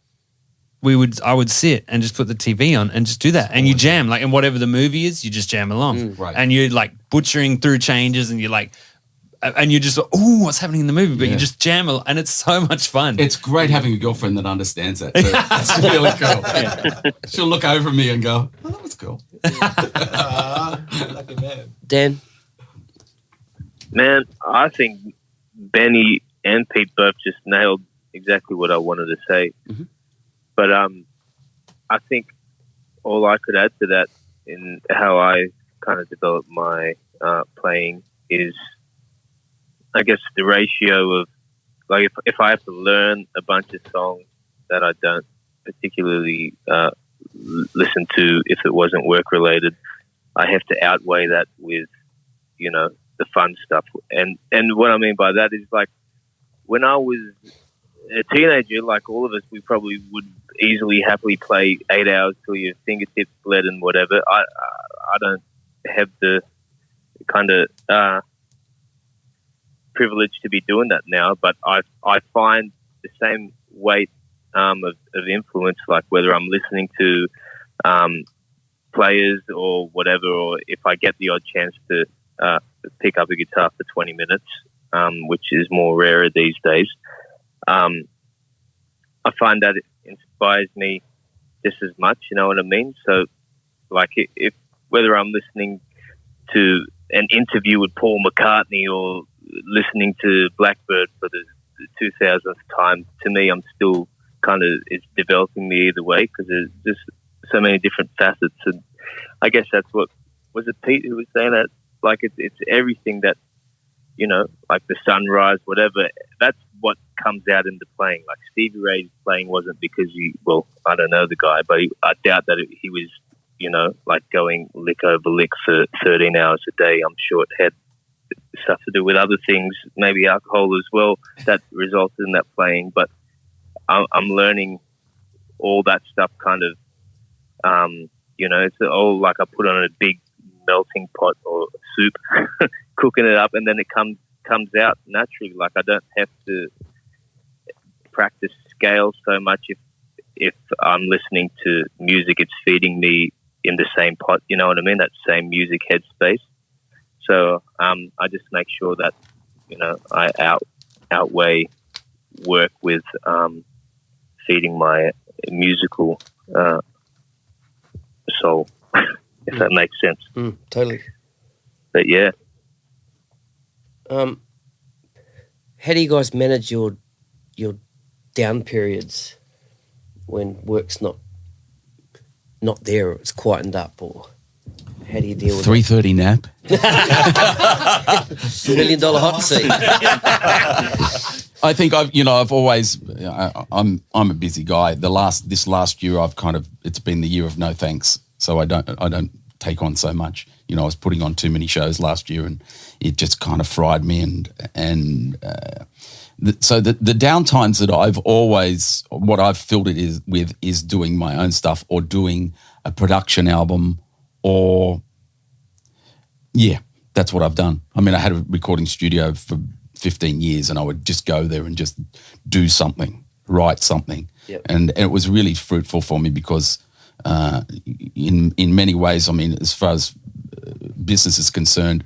would sit and just put the TV on and just do that, and you jam and whatever the movie is, you just jam along, right. and you're butchering through changes, and you're and you're just what's happening in the movie, but you just jam and it's so much fun. It's great having a girlfriend that understands that too. It's really cool. Yeah. She'll look over me and go, "Oh, that was cool." Lucky man. Dan. Man, I think Benny and Pete both just nailed exactly what I wanted to say. Mm-hmm. But I think all I could add to that in how I kind of develop my playing is, I guess, the ratio of, if I have to learn a bunch of songs that I don't particularly listen to if it wasn't work related, I have to outweigh that with, the fun stuff. And what I mean by that is, when I was a teenager, like all of us, we probably would easily happily play 8 hours till your fingertips bled and whatever. I don't have the kind of privilege to be doing that now, but I find the same weight of influence, like whether I'm listening to players or whatever, or if I get the odd chance to pick up a guitar for 20 minutes, which is more rarer these days. I find that it inspires me just as much, you know what I mean? So, if whether I'm listening to an interview with Paul McCartney or listening to Blackbird for the 2000th time, to me, I'm still it's developing me either way, because there's just so many different facets. And I guess that's what, was it Pete who was saying that? It's everything that, the sunrise, whatever, that's what comes out in the playing. Like Stevie Ray's playing wasn't because I don't know the guy, but I doubt that he was, going lick over lick for 13 hours a day. I'm sure it had stuff to do with other things, maybe alcohol as well, that resulted in that playing. But I'm learning all that stuff it's all like I put on a big melting pot or soup, cooking it up, and then it comes out naturally. Like I don't have to practice scales so much. If I'm listening to music, it's feeding me in the same pot, you know what I mean? That same music headspace. So I just make sure that, I outweigh work with feeding my musical soul, if that makes sense. Totally. But yeah. How do you guys manage your down periods when work's not there, or it's quietened up, or how do you deal with 3:30 nap? $1 million hot seat? I think I've always, I'm a busy guy. This last year, it's been the year of no thanks. So I don't take on so much. I was putting on too many shows last year, and it just kind of fried me. So the downtimes that what I've filled it is doing my own stuff, or doing a production album, or that's what I've done. I mean, I had a recording studio for 15 years, and I would just go there and just do something, write something. Yep. And it was really fruitful for me because in many ways, I mean, as far as business is concerned,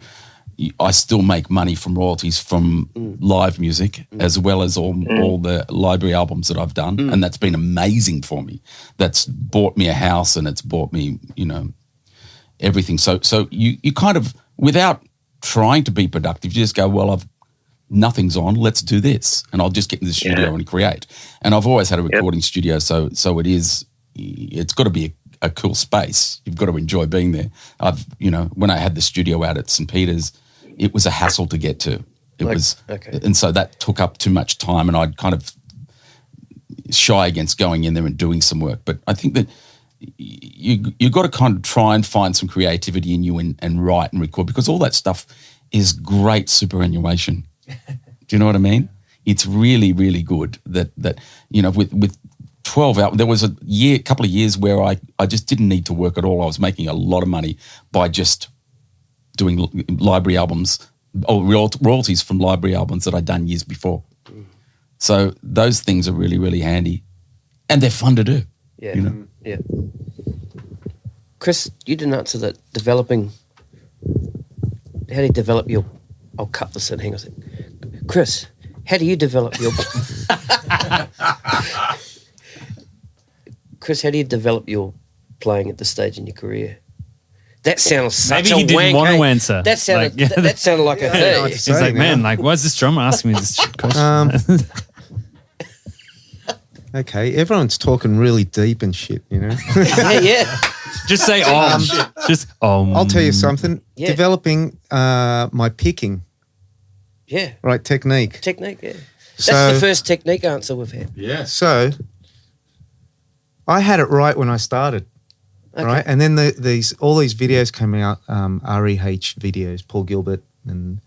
I still make money from royalties from live music as well as all the library albums that I've done. And that's been amazing for me. That's bought me a house and it's bought me, everything. So you kind of, without trying to be productive, you just go, well, nothing's on, let's do this. And I'll just get in the studio and create. And I've always had a recording studio, so it's got to be a cool space. You've got to enjoy being there. When I had the studio out at St. Peter's, it was a hassle to get to. And so that took up too much time, and I'd kind of shy against going in there and doing some work. But I think that you've got to kind of try and find some creativity in you and write and record, because all that stuff is great superannuation. Do you know what I mean? It's really, really good that with 12 hours, there was a couple of years where I just didn't need to work at all. I was making a lot of money by just doing library albums or royalties from library albums that I'd done years before. So those things are really, really handy, and they're fun to do. Yeah. Yeah. Chris, you didn't answer that. Developing. How do you develop your? I'll cut this in. Hang on a second. Chris, how do you develop your? Chris, how do you develop your playing at this stage in your career? That sounds such Maybe a he didn't wank, want to hey? answer. That sounded that sounded like a know what hey. to He's say like, now. man, like, why is this drummer asking me this question? Okay, everyone's talking really deep and shit, Yeah. Just say I'll tell you something. Yeah. Developing my picking, Yeah. right, technique. Technique, yeah. That's So- the first technique answer we've had. Yeah. So I had it right when I started, Okay. right? And then all these videos came out, REH videos, Paul Gilbert, and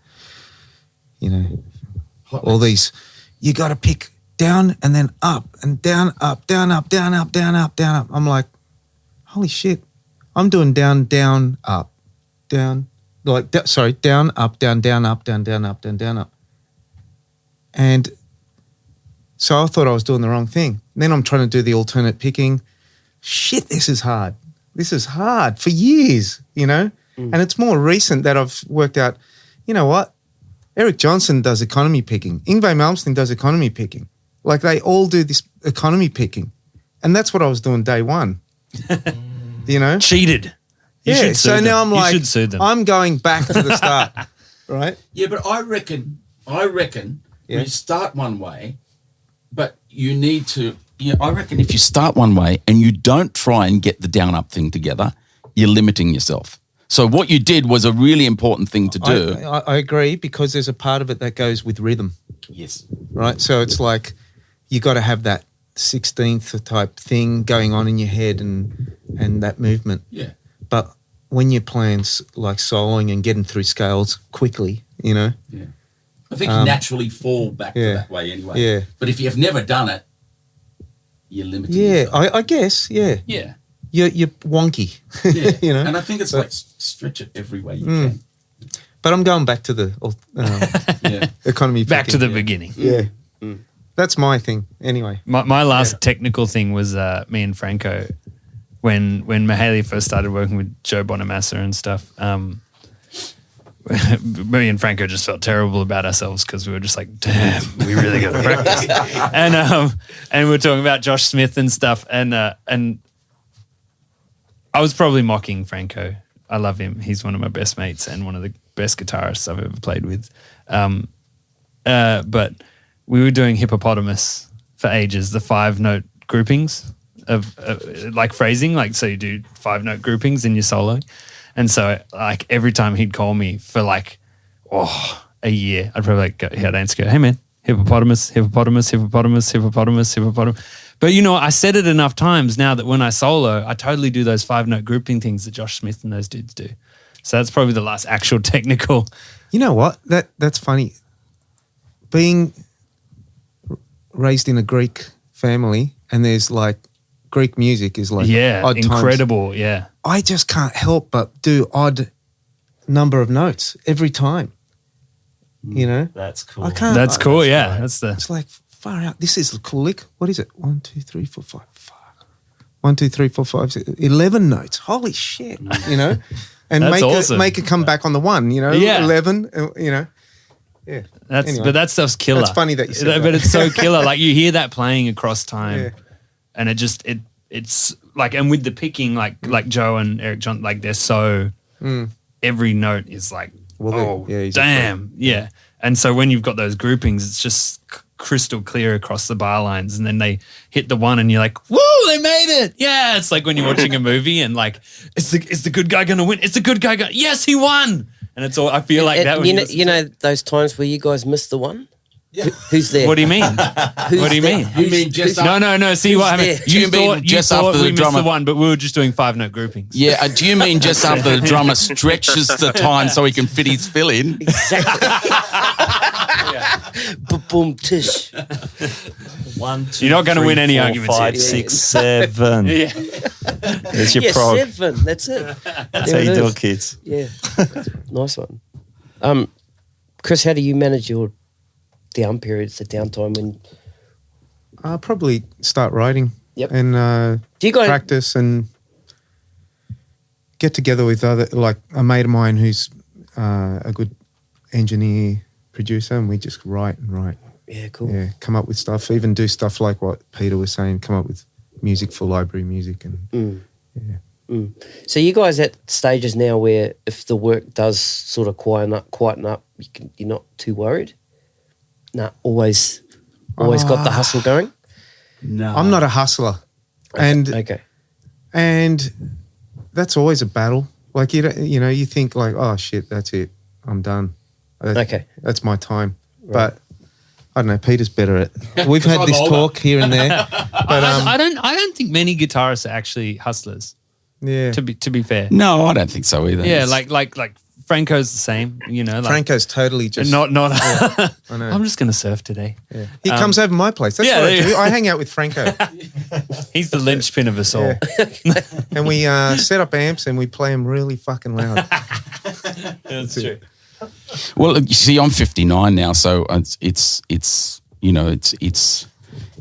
all these. You got to pick down and then up and down, up, down, up, down, up, down, up, down, up. I'm like, holy shit! I'm doing down, down, up, down, down, up, down, down, up, down, down, up, down, down, up. And so I thought I was doing the wrong thing. Then I'm trying to do the alternate picking. Shit, this is hard. This is hard for years, And it's more recent that I've worked out, you know what? Eric Johnson does economy picking. Yngwie Malmsteen does economy picking. Like they all do this economy picking. And that's what I was doing day one. cheated. You should sue so them. now I'm like, you should sue them. I'm going back to the start, right? Yeah, but I reckon you start one way, but you need to. I reckon if you start one way and you don't try and get the down up thing together, you're limiting yourself. So what you did was a really important thing to do. I agree, because there's a part of it that goes with rhythm, Yes. right? So it's like you got to have that 16th type thing going on in your head and that movement. Yeah. But when you're playing like soloing and getting through scales quickly, Yeah. I think you naturally fall back to yeah. that way anyway. Yeah. But if you've never done it, you're limiting Yeah, yourself. I guess, yeah. Yeah. You're wonky, Yeah. And I think it's like stretch it every way you can. But I'm going back to the Yeah. economy. Back to picking. the beginning. Yeah. That's my thing anyway. My last technical thing was me and Franco when Mahaley first started working with Joe Bonamassa and stuff. Me and Franco just felt terrible about ourselves because we were just like, damn, we really got to practice. And we were talking about Josh Smith and stuff, and I was probably mocking Franco. I love him. He's one of my best mates and one of the best guitarists I've ever played with. But we were doing Hippopotamus for ages, the 5-note groupings of like phrasing, like so you do 5-note groupings in your solo. And so like every time he'd call me for like, a year, I'd probably like I'd answer, hey man, hippopotamus, hippopotamus, hippopotamus, hippopotamus, hippopotamus. But I said it enough times now that when I solo, I totally do those 5-note grouping things that Josh Smith and those dudes do. So that's probably the last actual technical. You know what? That's funny. Being raised in a Greek family, and there's like Greek music is like odd incredible, times. yeah. I just can't help but do odd number of notes every time. You know, That's cool. I can't. That's cool. Yeah, great. that's the. It's like far out. This is a cool lick. What is it? 1, 2, 3, 4, 5. Fuck. 1, 2, 3, 4, 5, 6, 11 notes. Holy shit! You know, and That's awesome. make it come back on the one. You know, Yeah. 11. You know, yeah. That's Anyway. but that stuff's killer. That's funny that you said But that. it's so killer. Like you hear that playing across time, Yeah. and it's like, and with the picking, like Joe and Eric John, like they're so every note is like, Well, yeah, he's a damn, yeah. And so when you've got those groupings, it's just crystal clear across the bar lines, and then they hit the one, and you're like, woo, they made it! Yeah, it's like when you're watching a movie, and like, is the good guy going to win? It's the good guy. Yes, he won. And it's all. I feel like that. When You know those times where you guys missed the one? Yeah. Who's there? What do you mean? What do you mean? You mean just No. See what happened? there? You mean thought just thought after the we missed drummer- the one, but we were just doing 5-note groupings. Yeah, do you mean just after the drummer stretches the time so he can fit his fill in? Exactly. Boom, tish. 1, 2, You're not gonna 3, win any 4, arguments 5, here. 6, 7. Yeah. There's your Yeah, prog. 7. That's it. That's how you do it, kids. Yeah. Nice one. Chris, how do you manage your down periods, the downtime when I'll probably start writing. Yep. And do you guys practice and get together with like a mate of mine who's a good engineer, producer, and we just write and write. Yeah, cool. Yeah, come up with stuff, even do stuff like what Peter was saying, come up with music for library music. And So you guys at stages now where if the work does sort of quieten up, you're not too worried? No, always got the hustle going? No. I'm not a hustler. Okay. And that's always a battle. Like, you think like, oh shit, that's it. I'm done. Okay. That's my time. Right. But I don't know, Peter's better at We've had this talk here and there. But I don't think many guitarists are actually hustlers. yeah. To be fair. No, I don't think so either. Yeah, It's- like Franco's the same. You know, like Franco's totally just not. I know. I'm just gonna surf today. Yeah. He comes over my place. That's yeah, what I there do. you- I hang out with Franco. He's the linchpin of us all. And we set up amps and we play them really fucking loud. That's true. Well, you see, I'm 59 now, so it's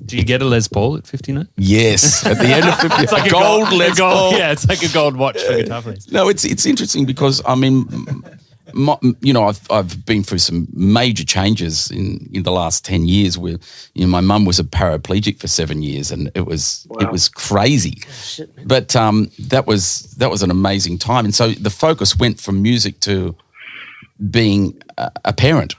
Do you get a Les Paul at 59? yes. At the end of 50, It's like gold Les Paul. Yeah, it's like a gold watch for guitar players. No, it's interesting because I mean, I've been through some major changes in the last 10 years. Where my mum was a paraplegic for 7 years, and it was crazy. But that was an amazing time, and so the focus went from music to being a parent.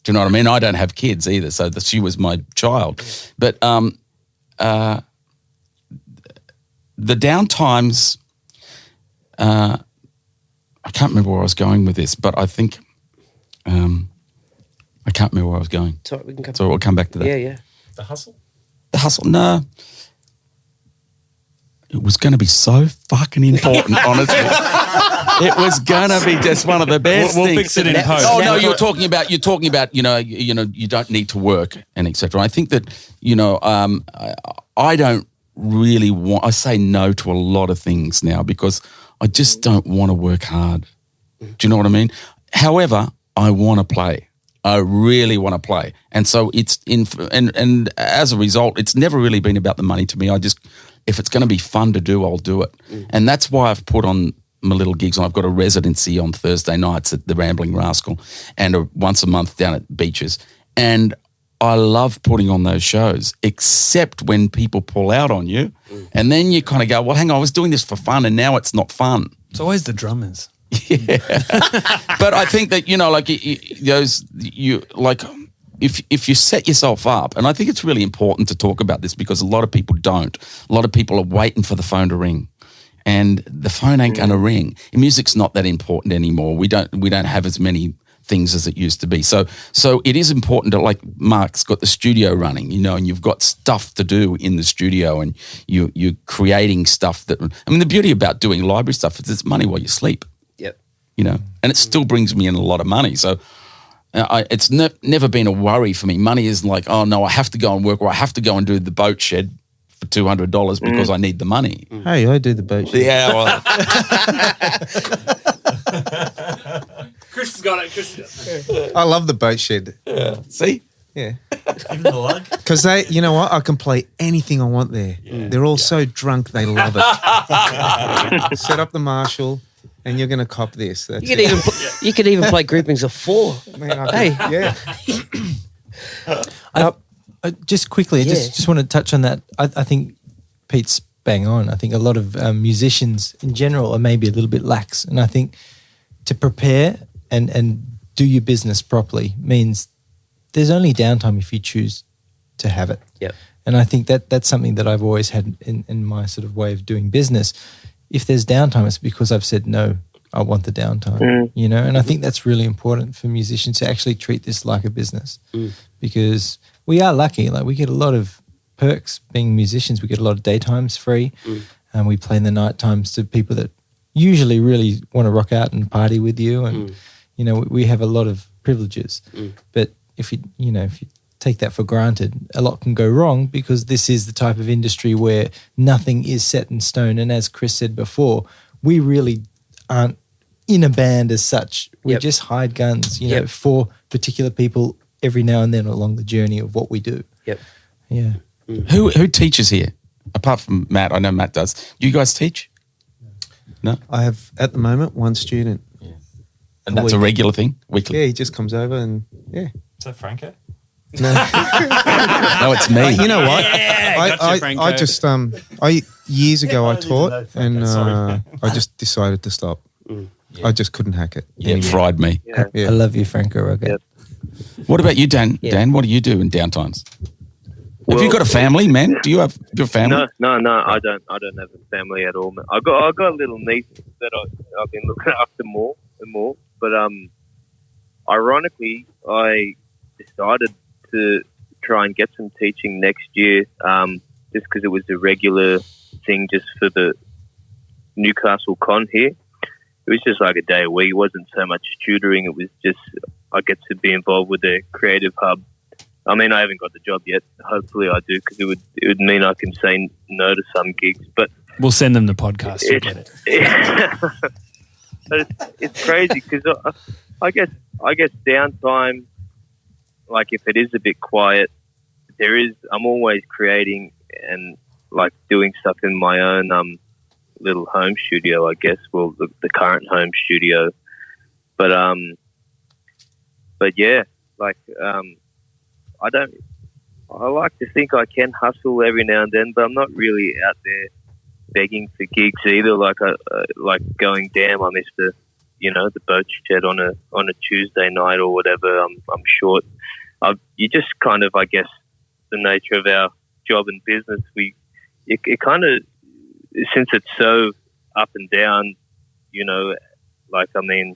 Do you know what I mean? I don't have kids either, so she was my child. But the downtimes, I can't remember where I was going with this, but I think I can't remember where I was going. So we'll come back to that. Yeah. The hustle? The hustle, no. It was going to be so fucking important, honestly. It was going to be just one of the best We'll things. fix it in post. Oh no, you're talking about you don't need to work and etc. I think that I don't really want. I say no to a lot of things now because I just don't want to work hard. Do you know what I mean? However, I want to play. I really want to play, and so it's and as a result, it's never really been about the money to me. If it's going to be fun to do, I'll do it, and that's why I've put on my little gigs on. I've got a residency on Thursday nights at the Rambling Rascal and once a month down at Beaches. And I love putting on those shows, except when people pull out on you. And then you kind of go, well, hang on, I was doing this for fun and now it's not fun. It's always the drummers. Yeah. But I think that, if you set yourself up, and I think it's really important to talk about this because a lot of people don't. A lot of people are waiting for the phone to ring. And the phone ain't going to ring. Music's not that important anymore. We don't have as many things as it used to be. So it is important to, like Mark's got the studio running, and you've got stuff to do in the studio, and you're creating stuff that. I mean, the beauty about doing library stuff is it's money while you sleep. Yep. And it still brings me in a lot of money. So it's never been a worry for me. Money isn't like, oh no, I have to go and work, or I have to go and do the boat shed for $200 because I need the money. Hey, I do the boat. Yeah, well, Chris has got it. Chris has got it. I love the boat shed. See? Yeah. Even the lug. Because they, you know what? I can play anything I want there. They're all so drunk, they love it. Set up the Marshall, and you're going to cop this. That's You could even you could even play groupings of 4. Man, yeah. Just quickly, I Yeah. just want to touch on that. I think Pete's bang on. I think a lot of musicians in general are maybe a little bit lax, and I think to prepare and do your business properly means there's only downtime if you choose to have it. Yep. And I think that's something that I've always had in my sort of way of doing business. If there's downtime, it's because I've said no. I want the downtime, you know, and I think that's really important for musicians to actually treat this like a business because we are lucky. Like we get a lot of perks being musicians. We get a lot of daytimes free and we play in the night times to people that usually really want to rock out and party with you. And, you know, we have a lot of privileges, but if you take that for granted, a lot can go wrong because this is the type of industry where nothing is set in stone. And as Chris said before, we really aren't in a band as such. We just hide guns, you know, for particular people every now and then along the journey of what we do. Yep. Yeah. Who teaches here? Apart from Matt, I know Matt does. Do you guys teach? No? I have, at the moment, one student. And that's a regular thing, weekly? Yeah, he just comes over and, Is that Franco? No, No, it's me. you know what? Gotcha, Franco. I just, years ago I taught and I just decided to stop. I just couldn't hack it. Yeah, fried me. Yeah. Yeah. I love you, Franco Rocket. Yep. What about you, Dan? Yeah. Dan, what do you do in downtimes? Have you Well- got a family, man? Do you have your family? No, I don't have a family at all. Man. I got a little niece that I've been looking after more and more. But ironically, I decided to try and get some teaching next year, just because it was a regular thing, just for the Newcastle Con here. It was just like a day a week. It wasn't so much tutoring. It was just I get to be involved with the creative hub. I mean, I haven't got the job yet. Hopefully, I do because it would mean I can say no to some gigs. But We'll send them the podcast. You'll get it. But it's crazy because I guess downtime, like if it is a bit quiet, I'm always creating and like doing stuff in my own little home studio, I guess. Well, the current home studio, but yeah, like I like to think I can hustle every now and then, but I'm not really out there begging for gigs either. Like like going, damn, I missed the boat shed on a Tuesday night or whatever. I'm short. You just kind of, I guess, the nature of our job and business. It kind of, since it's so up and down, like I mean,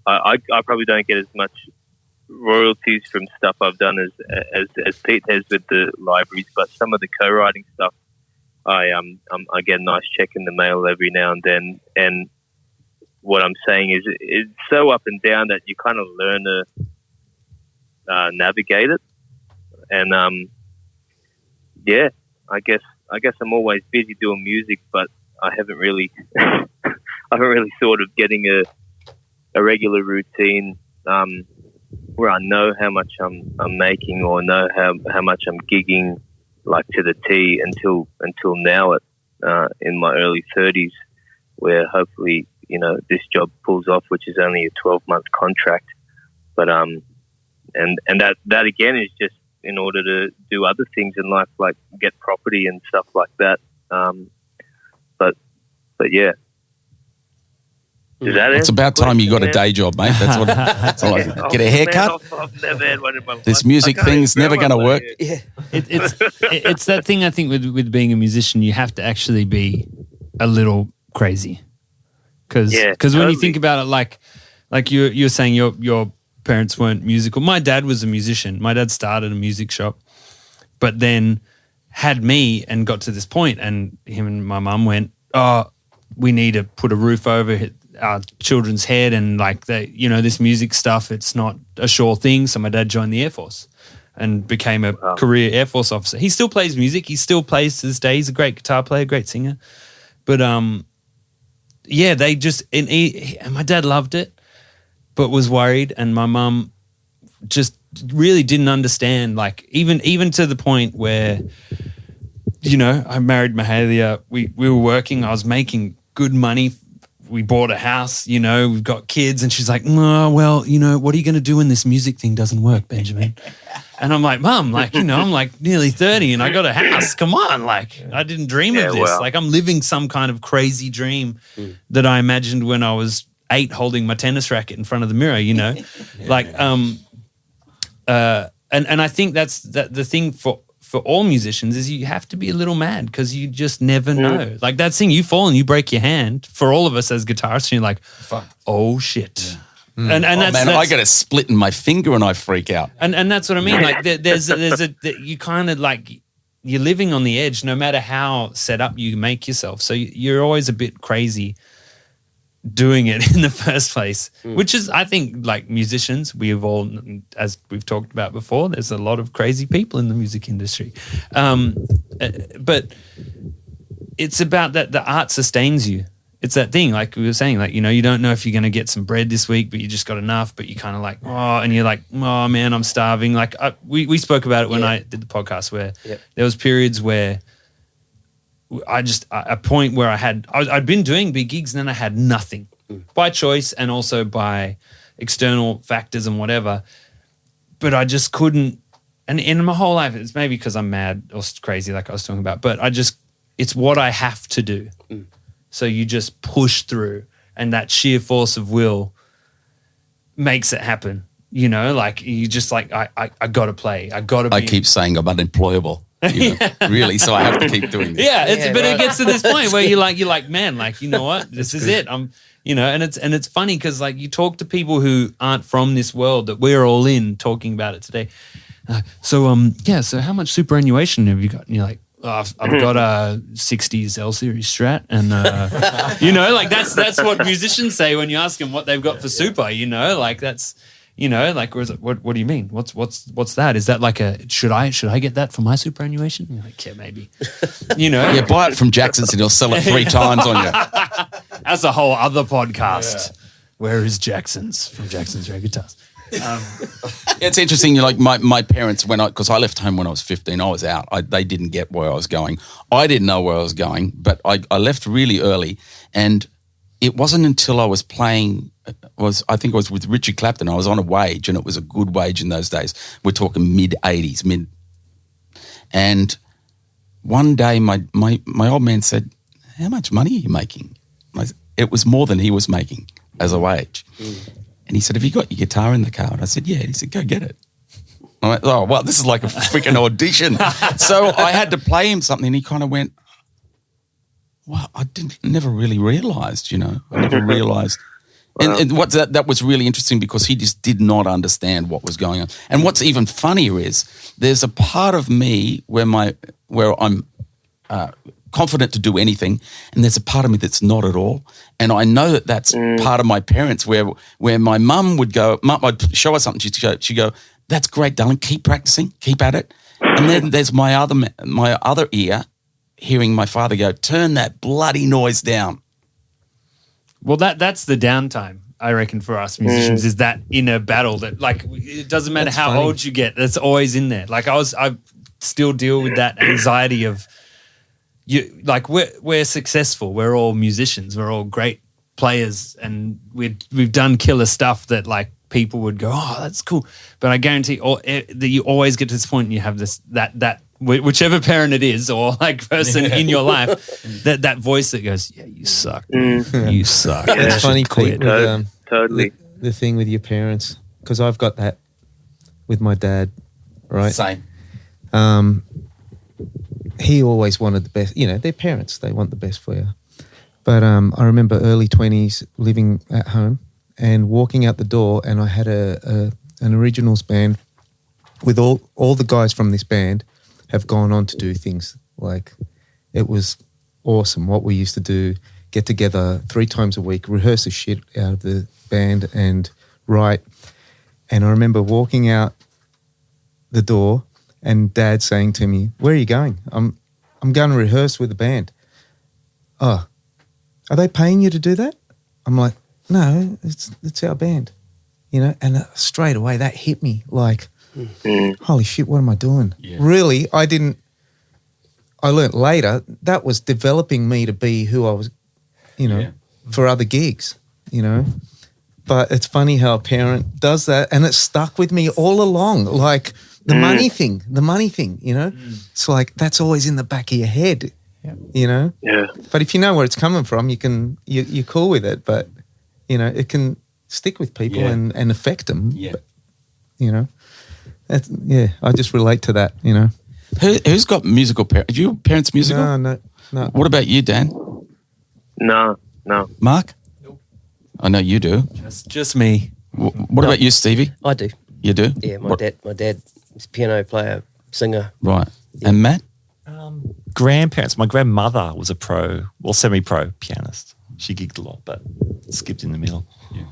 I probably don't get as much royalties from stuff I've done as Pete has with the libraries, but some of the co-writing stuff, I get a nice check in the mail every now and then. And what I'm saying is, it's so up and down that you kind of learn to navigate it. And yeah, I guess I'm always busy doing music, but I haven't really thought of getting a regular routine where I know how much I'm making or know how much I'm gigging, like to the T until now in my early 30s, where hopefully this job pulls off, which is only a 12-month contract. But and that again is just in order to do other things in life, like get property and stuff like that. But yeah. Is that It's it? about time you got a day job, mate. That's all I get a haircut. Man, I've never had one in my life. This music I can't thing's even never grow going to up work. like it. It's that thing, I think, with being a musician, you have to actually be a little crazy. Because when you totally. think about it, like you're saying your parents weren't musical. My dad was a musician. My dad started a music shop, but then had me and got to this point, and him and my mum went, oh, we need to put a roof over our children's head, and like this music stuff, it's not a sure thing. So my dad joined the Air Force and became a career Air Force officer. He still plays music. He still plays to this day. He's a great guitar player, great singer. But yeah, they just and my dad loved it, but was worried, and my mum just really didn't understand. Like even to the point where, you know, I married Mahalia. We were working. I was making good money. We bought a house. You know, we've got kids, and she's like, "No, well, you know, what are you going to do when this music thing doesn't work, Benjamin?" And I'm like, Mum, like, you know, I'm like nearly 30 and I got a house. Come on. Like, I didn't dream of this. Well. Like, I'm living some kind of crazy dream that I imagined when I was 8 holding my tennis racket in front of the mirror, you know? Like, and I think that's the thing for all musicians is you have to be a little mad because you just never know. Like that thing, you fall and you break your hand. For all of us as guitarists, you're like, oh, shit. Yeah. And that's, I get a split in my finger and I freak out. And that's what I mean. Like there's you kind of like you're living on the edge no matter how set up you make yourself. So you're always a bit crazy doing it in the first place, which is, I think, like musicians, we've all, as we've talked about before, there's a lot of crazy people in the music industry. But it's about that the art sustains you. It's that thing, like we were saying, like, you know, you don't know if you're going to get some bread this week, but you just got enough, but you kind of like, oh, and you're like, oh man, I'm starving. Like we spoke about it when I did the podcast where there was periods where a point where I'd been doing big gigs and then I had nothing by choice and also by external factors and whatever, but I just couldn't. And in my whole life, it's maybe because I'm mad or crazy, like I was talking about, but it's what I have to do. So you just push through, and that sheer force of will makes it happen. You know, like you just like, I got to play. I keep saying I'm unemployable. You know, really, so I have to keep doing this. Yeah, but it gets to this point where you're like, man, like, you know what, this is it. I'm, you know, and it's funny because like you talk to people who aren't from this world that we're all in, talking about it today. So how much superannuation have you got? And you're like, oh, I've got a 60s L series Strat, and you know, like that's what musicians say when you ask them what they've got for super. You know, like that's. You know, like, what do you mean? What's that? Is that like should I get that for my superannuation? You're like, yeah, maybe. You know? Yeah, buy it from Jackson's and he'll sell it 3 times on you. That's a whole other podcast. Yeah. Where is Jackson's? From Jackson's Rare Guitars. It's interesting, you know, like my parents, because I left home when I was 15, I was out. They didn't get where I was going. I didn't know where I was going, but I left really early, and it wasn't until I was playing, I think I was with Richard Clapton. I was on a wage, and it was a good wage in those days. We're talking mid-80s, and one day my old man said, how much money are you making? It was more than he was making as a wage. And he said, have you got your guitar in the car? And I said, yeah. And he said, go get it. I went, oh, well, this is like a freaking audition. So I had to play him something, and he kind of went, well, I never really realised, you know. I never realised. And that was really interesting because he just did not understand what was going on. And what's even funnier is there's a part of me where I'm confident to do anything, and there's a part of me that's not at all. And I know that's part of my parents where my mum would go, I'd show her something, she'd go, that's great, darling, keep practicing, keep at it. And then there's my other ear hearing my father go, turn that bloody noise down. Well, that's the downtime, I reckon, for us musicians, is that inner battle that, like, it doesn't matter how old you get, that's always in there. Like I still deal with that anxiety of you. Like we're successful, we're all musicians, we're all great players, and we've done killer stuff that like people would go, oh, that's cool. But I guarantee that you always get to this point and you have this that whichever parent it is or like person in your life, that voice that goes, yeah, you suck. You suck. Yeah. It's funny, Pete, totally. The thing with your parents, because I've got that with my dad, right? Same. He always wanted the best. You know, they're parents. They want the best for you. But I remember early 20s living at home and walking out the door, and I had an originals band with all the guys from this band have gone on to do things. Like, it was awesome what we used to do, get together 3 times a week, rehearse the shit out of the band and write. And I remember walking out the door and Dad saying to me, where are you going? I'm going to rehearse with the band. Oh, are they paying you to do that? I'm like, no, it's our band, you know. And straight away that hit me like, holy shit, what am I doing? Yeah. Really, I learnt later that was developing me to be who I was, you know, for other gigs, you know. But it's funny how a parent does that, and it stuck with me all along. Like the money thing, you know. It's like that's always in the back of your head, you know. Yeah. But if you know where it's coming from, you're cool with it. But you know, it can stick with people and affect them. Yeah. But, you know, I just relate to that. You know. Who's got musical parents? Are your parents musical? No. What about you, Dan? No. Mark? I know you do. Just me. What about you, Stevie? I do. You do? Yeah, my dad is a piano player, singer. Right. Yeah. And Matt? Grandparents. My grandmother was a semi-pro pianist. She gigged a lot, but skipped in the middle. Yeah.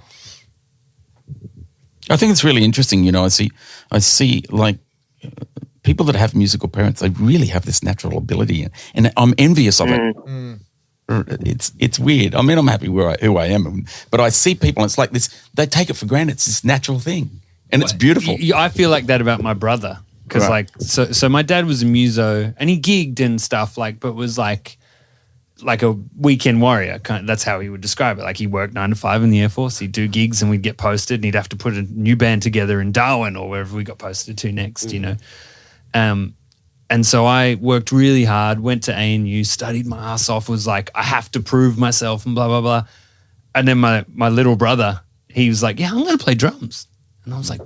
I think it's really interesting. You know, I see like people that have musical parents, they really have this natural ability, and I'm envious of it. It's weird. I mean, I'm happy who I am, but I see people, and it's like this. They take it for granted. It's this natural thing, and it's beautiful. I feel like that about my brother because, so my dad was a muso, and he gigged and stuff, but was like a weekend warrior. That's how he would describe it. Like he worked 9 to 5 in the Air Force. He'd do gigs, and we'd get posted, and he'd have to put a new band together in Downe or wherever we got posted to next. You know. And so I worked really hard, went to ANU, studied my ass off, was like, I have to prove myself and blah, blah, blah. And then my little brother, he was like, yeah, I'm going to play drums. And I was like,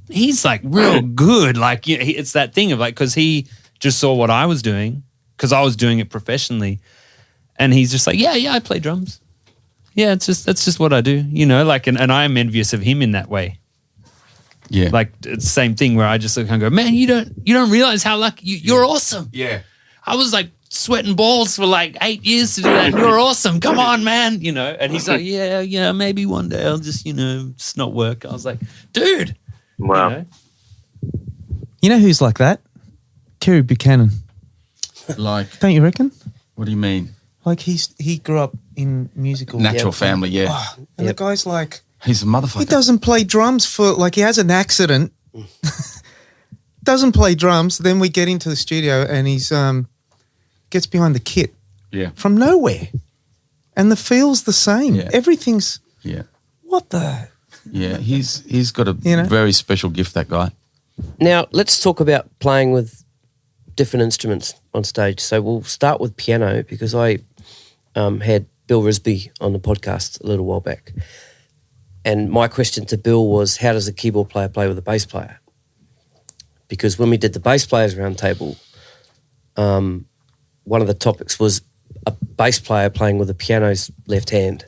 he's like real good. Like, you know, it's that thing of like, because he just saw what I was doing, because I was doing it professionally. And he's just like, yeah, I play drums. Yeah, that's just what I do, you know, like, and I'm envious of him in that way. Yeah, like it's the same thing where I just look and go, man, you don't realize how lucky you're awesome. Yeah, I was like sweating balls for like 8 years to do that. You're awesome. Come on, man. You know, and he's like, yeah, maybe one day I'll just just not work. I was like, dude, wow. You know who's like that? Kerry Buchanan. Like, don't you reckon? What do you mean? Like he grew up in musical natural family, yeah. Oh, and the guy's like. He's a motherfucker. He doesn't play drums he has an accident, doesn't play drums. Then we get into the studio and he's gets behind the kit from nowhere. And the feel's the same. Yeah. Everything's what the? Yeah, he's got a very special gift, that guy. Now, let's talk about playing with different instruments on stage. So we'll start with piano because I had Bill Risby on the podcast a little while back. And my question to Bill was, how does a keyboard player play with a bass player? Because when we did the bass players roundtable, one of the topics was a bass player playing with a piano's left hand,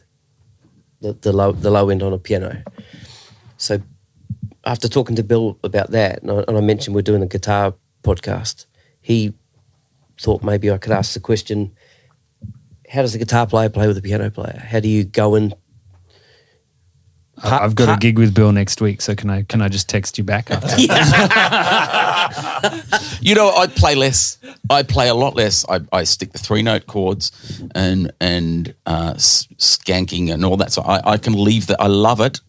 the low end on a piano. So after talking to Bill about that, and I mentioned we're doing a guitar podcast, he thought maybe I could ask the question, how does a guitar player play with a piano player? How do you go in? I've got a gig with Bill next week, so can I just text you back after? You know, I play less. I play a lot less. I stick the 3-note chords and skanking and all that. So I can leave that. I love it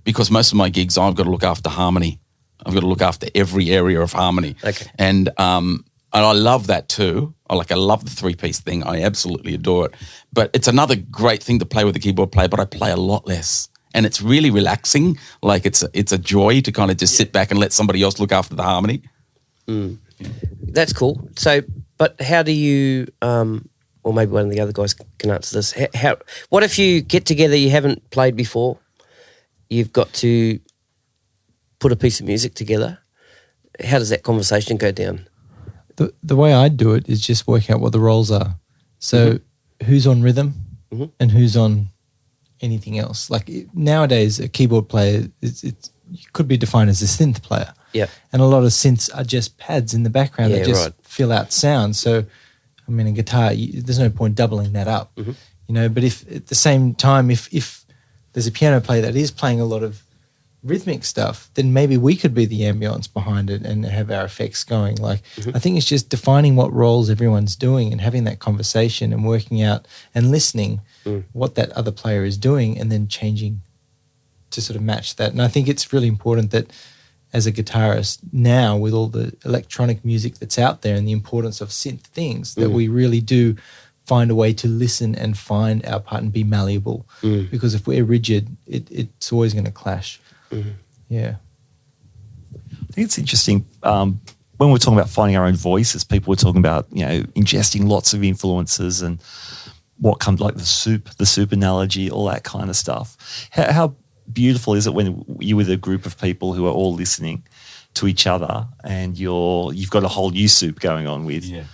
because most of my gigs I've got to look after harmony. I've got to look after every area of harmony. Okay. And I love that too. I love the 3-piece thing. I absolutely adore it. But it's another great thing to play with a keyboard player. But I play a lot less. And it's really relaxing. Like it's a joy to kind of just sit back and let somebody else look after the harmony. Mm. Yeah. That's cool. So, but how do you, or maybe one of the other guys can answer this. What if you get together, you haven't played before, you've got to put a piece of music together. How does that conversation go down? The way I do it is just work out what the roles are. So who's on rhythm and who's on anything else. Like nowadays, a keyboard player could be defined as a synth player. Yeah. And a lot of synths are just pads in the background that just fill out sound. So, I mean, a guitar, there's no point doubling that up, you know. But if at the same time, if there's a piano player that is playing a lot of rhythmic stuff, then maybe we could be the ambience behind it and have our effects going. Like, I think it's just defining what roles everyone's doing and having that conversation and working out and listening what that other player is doing and then changing to sort of match that. And I think it's really important that as a guitarist now, with all the electronic music that's out there and the importance of synth things, that we really do find a way to listen and find our part and be malleable. Because if we're rigid, it's always going to clash. Yeah. I think it's interesting. When we're talking about finding our own voices, people were talking about, ingesting lots of influences and what comes, like the soup analogy, all that kind of stuff. How beautiful is it when you're with a group of people who are all listening to each other and you've got a whole new soup going on with? Yeah.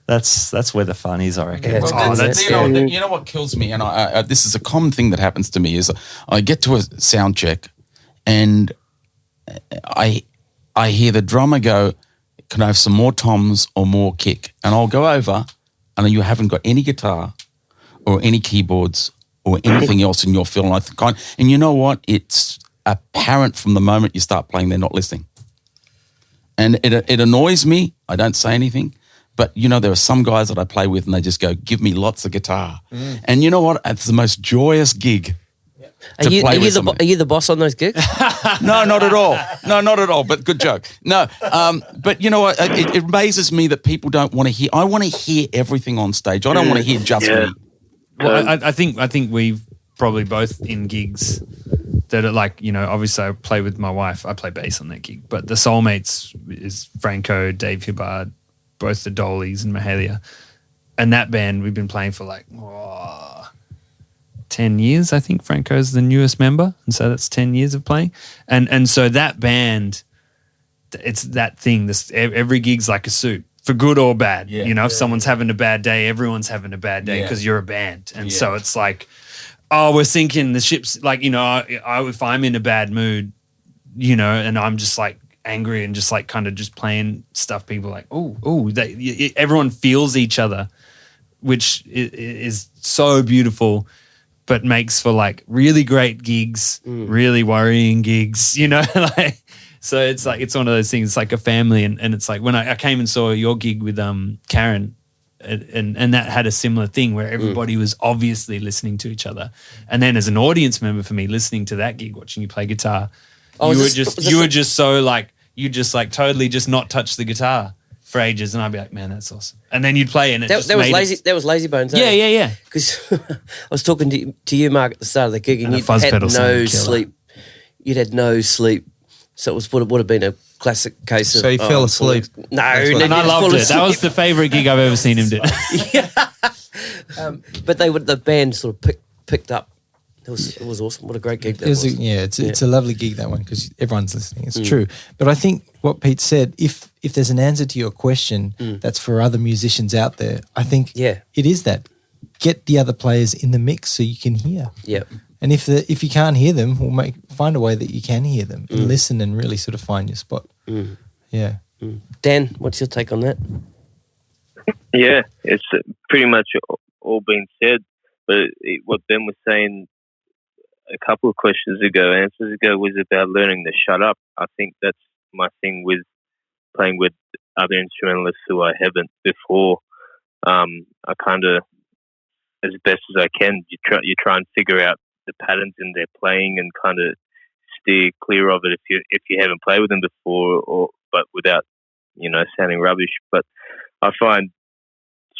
That's where the fun is, I reckon. Yeah, you know what kills me, and I this is a common thing that happens to me, is I get to a sound check and I hear the drummer go, "Can I have some more toms or more kick?" And I'll go over and you haven't got any guitar or any keyboards or anything else in your fill. And you know what? It's apparent from the moment you start playing they're not listening. And it annoys me. I don't say anything. But, there are some guys that I play with and they just go, "Give me lots of guitar." And you know what? It's the most joyous gig to play with somebody. Are you the boss on those gigs? No, not at all. No, not at all. But good joke. No, but you know what? It amazes me that people don't want to hear. I want to hear everything on stage. I don't want to hear just me. Well, I think we've probably both in gigs that are like, obviously I play with my wife. I play bass on that gig. But the Soulmates is Franco, Dave Hibbard, both the Doleys and Mahalia. And that band we've been playing for 10 years. I think Franco's the newest member. And so that's 10 years of playing. And so that band, it's that thing. Every gig's like a soup. For good or bad, if someone's having a bad day, everyone's having a bad day because you're a band. And so it's like, we're sinking, the ship's like, if I'm in a bad mood, and I'm just like angry and just like kind of just playing stuff, people are like, everyone feels each other, which is so beautiful, but makes for like really great gigs, really worrying gigs, like. So it's like, it's one of those things. It's like a family, and it's like when I came and saw your gig with Karen, and that had a similar thing where everybody was obviously listening to each other. And then as an audience member for me, listening to that gig, watching you play guitar, you were just so like, you just like totally just not touch the guitar for ages, and I'd be like, man, that's awesome. And then you'd play, and that was Lazy Bones. Yeah. Because I was talking to you, Mark, at the start of the gig, and you had no sleep. You'd had no sleep. So it would have been a classic case of... So you fell asleep. No, and I loved it. That was the favourite gig I've ever seen him do. But the band sort of picked up. It was awesome. What a great gig that was. It's a lovely gig, that one, because everyone's listening. It's true. But I think what Pete said, if there's an answer to your question that's for other musicians out there, I think it is that. Get the other players in the mix so you can hear. Yeah. And if you can't hear them, we'll find a way that you can hear them and listen and really sort of find your spot. Yeah. Dan, what's your take on that? Yeah, it's pretty much all been said. But what Ben was saying a couple of answers ago, was about learning to shut up. I think that's my thing with playing with other instrumentalists who I haven't before. I kind of, as best as I can, you try and figure out the patterns in their playing and kind of steer clear of it if you haven't played with them before, but without sounding rubbish. But I find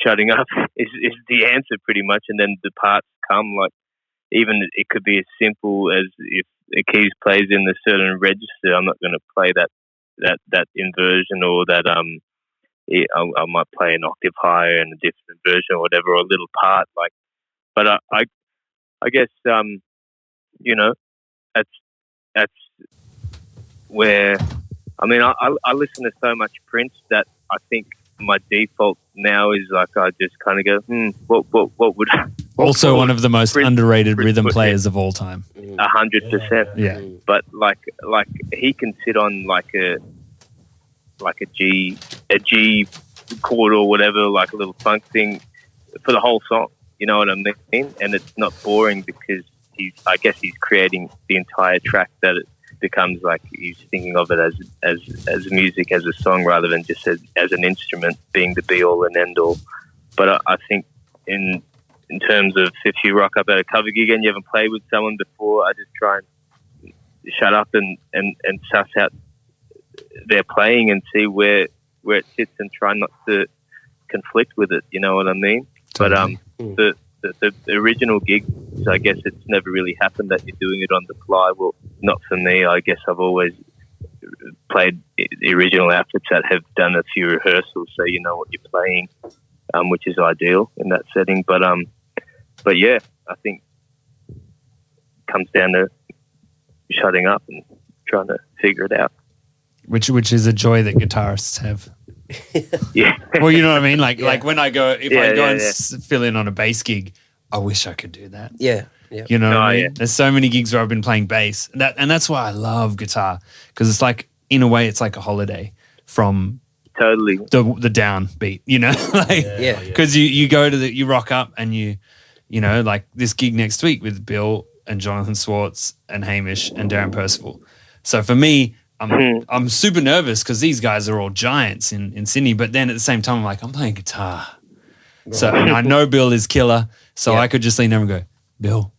shutting up is the answer pretty much, and then the parts come. Like, even it could be as simple as if a keys plays in a certain register, I'm not going to play that inversion, or that I might play an octave higher in a different version or whatever, or a little part like. But I guess that's where, I mean, I listen to so much Prince that I think my default now is like, I just kind of go, what would also one of the most underrated rhythm players of all time. 100%. Yeah. But like he can sit on like a G chord or whatever, like a little funk thing for the whole song. You know what I mean? And it's not boring because he's creating the entire track that becomes like he's thinking of it as music, as a song, rather than just as an instrument being the be all and end all. But I think in terms of if you rock up at a cover gig and you haven't played with someone before, I just try and shut up and suss out their playing and see where it sits and try not to conflict with it. You know what I mean? Totally. But the original gigs, I guess it's never really happened that you're doing it on the fly. Well, not for me. I guess I've always played the original outfits that have done a few rehearsals, so you know what you're playing, which is ideal in that setting. But yeah, I think it comes down to shutting up and trying to figure it out. Which is a joy that guitarists have. Yeah. Well, you know what I mean? Like when I go, and fill in on a bass gig, I wish I could do that. Yeah. Yeah. You know what I mean? Yeah. There's so many gigs where I've been playing bass. And that's why I love guitar, because it's like, in a way, it's like a holiday from totally the down beat, you know? Because you go to you rock up and you know, like this gig next week with Bill and Jonathan Swartz and Hamish and Darren Percival. So for me, I'm super nervous because these guys are all giants in Sydney, but then at the same time, I'm like, I'm playing guitar. Right. So and I know Bill is killer, so I could just lean over and go, Bill,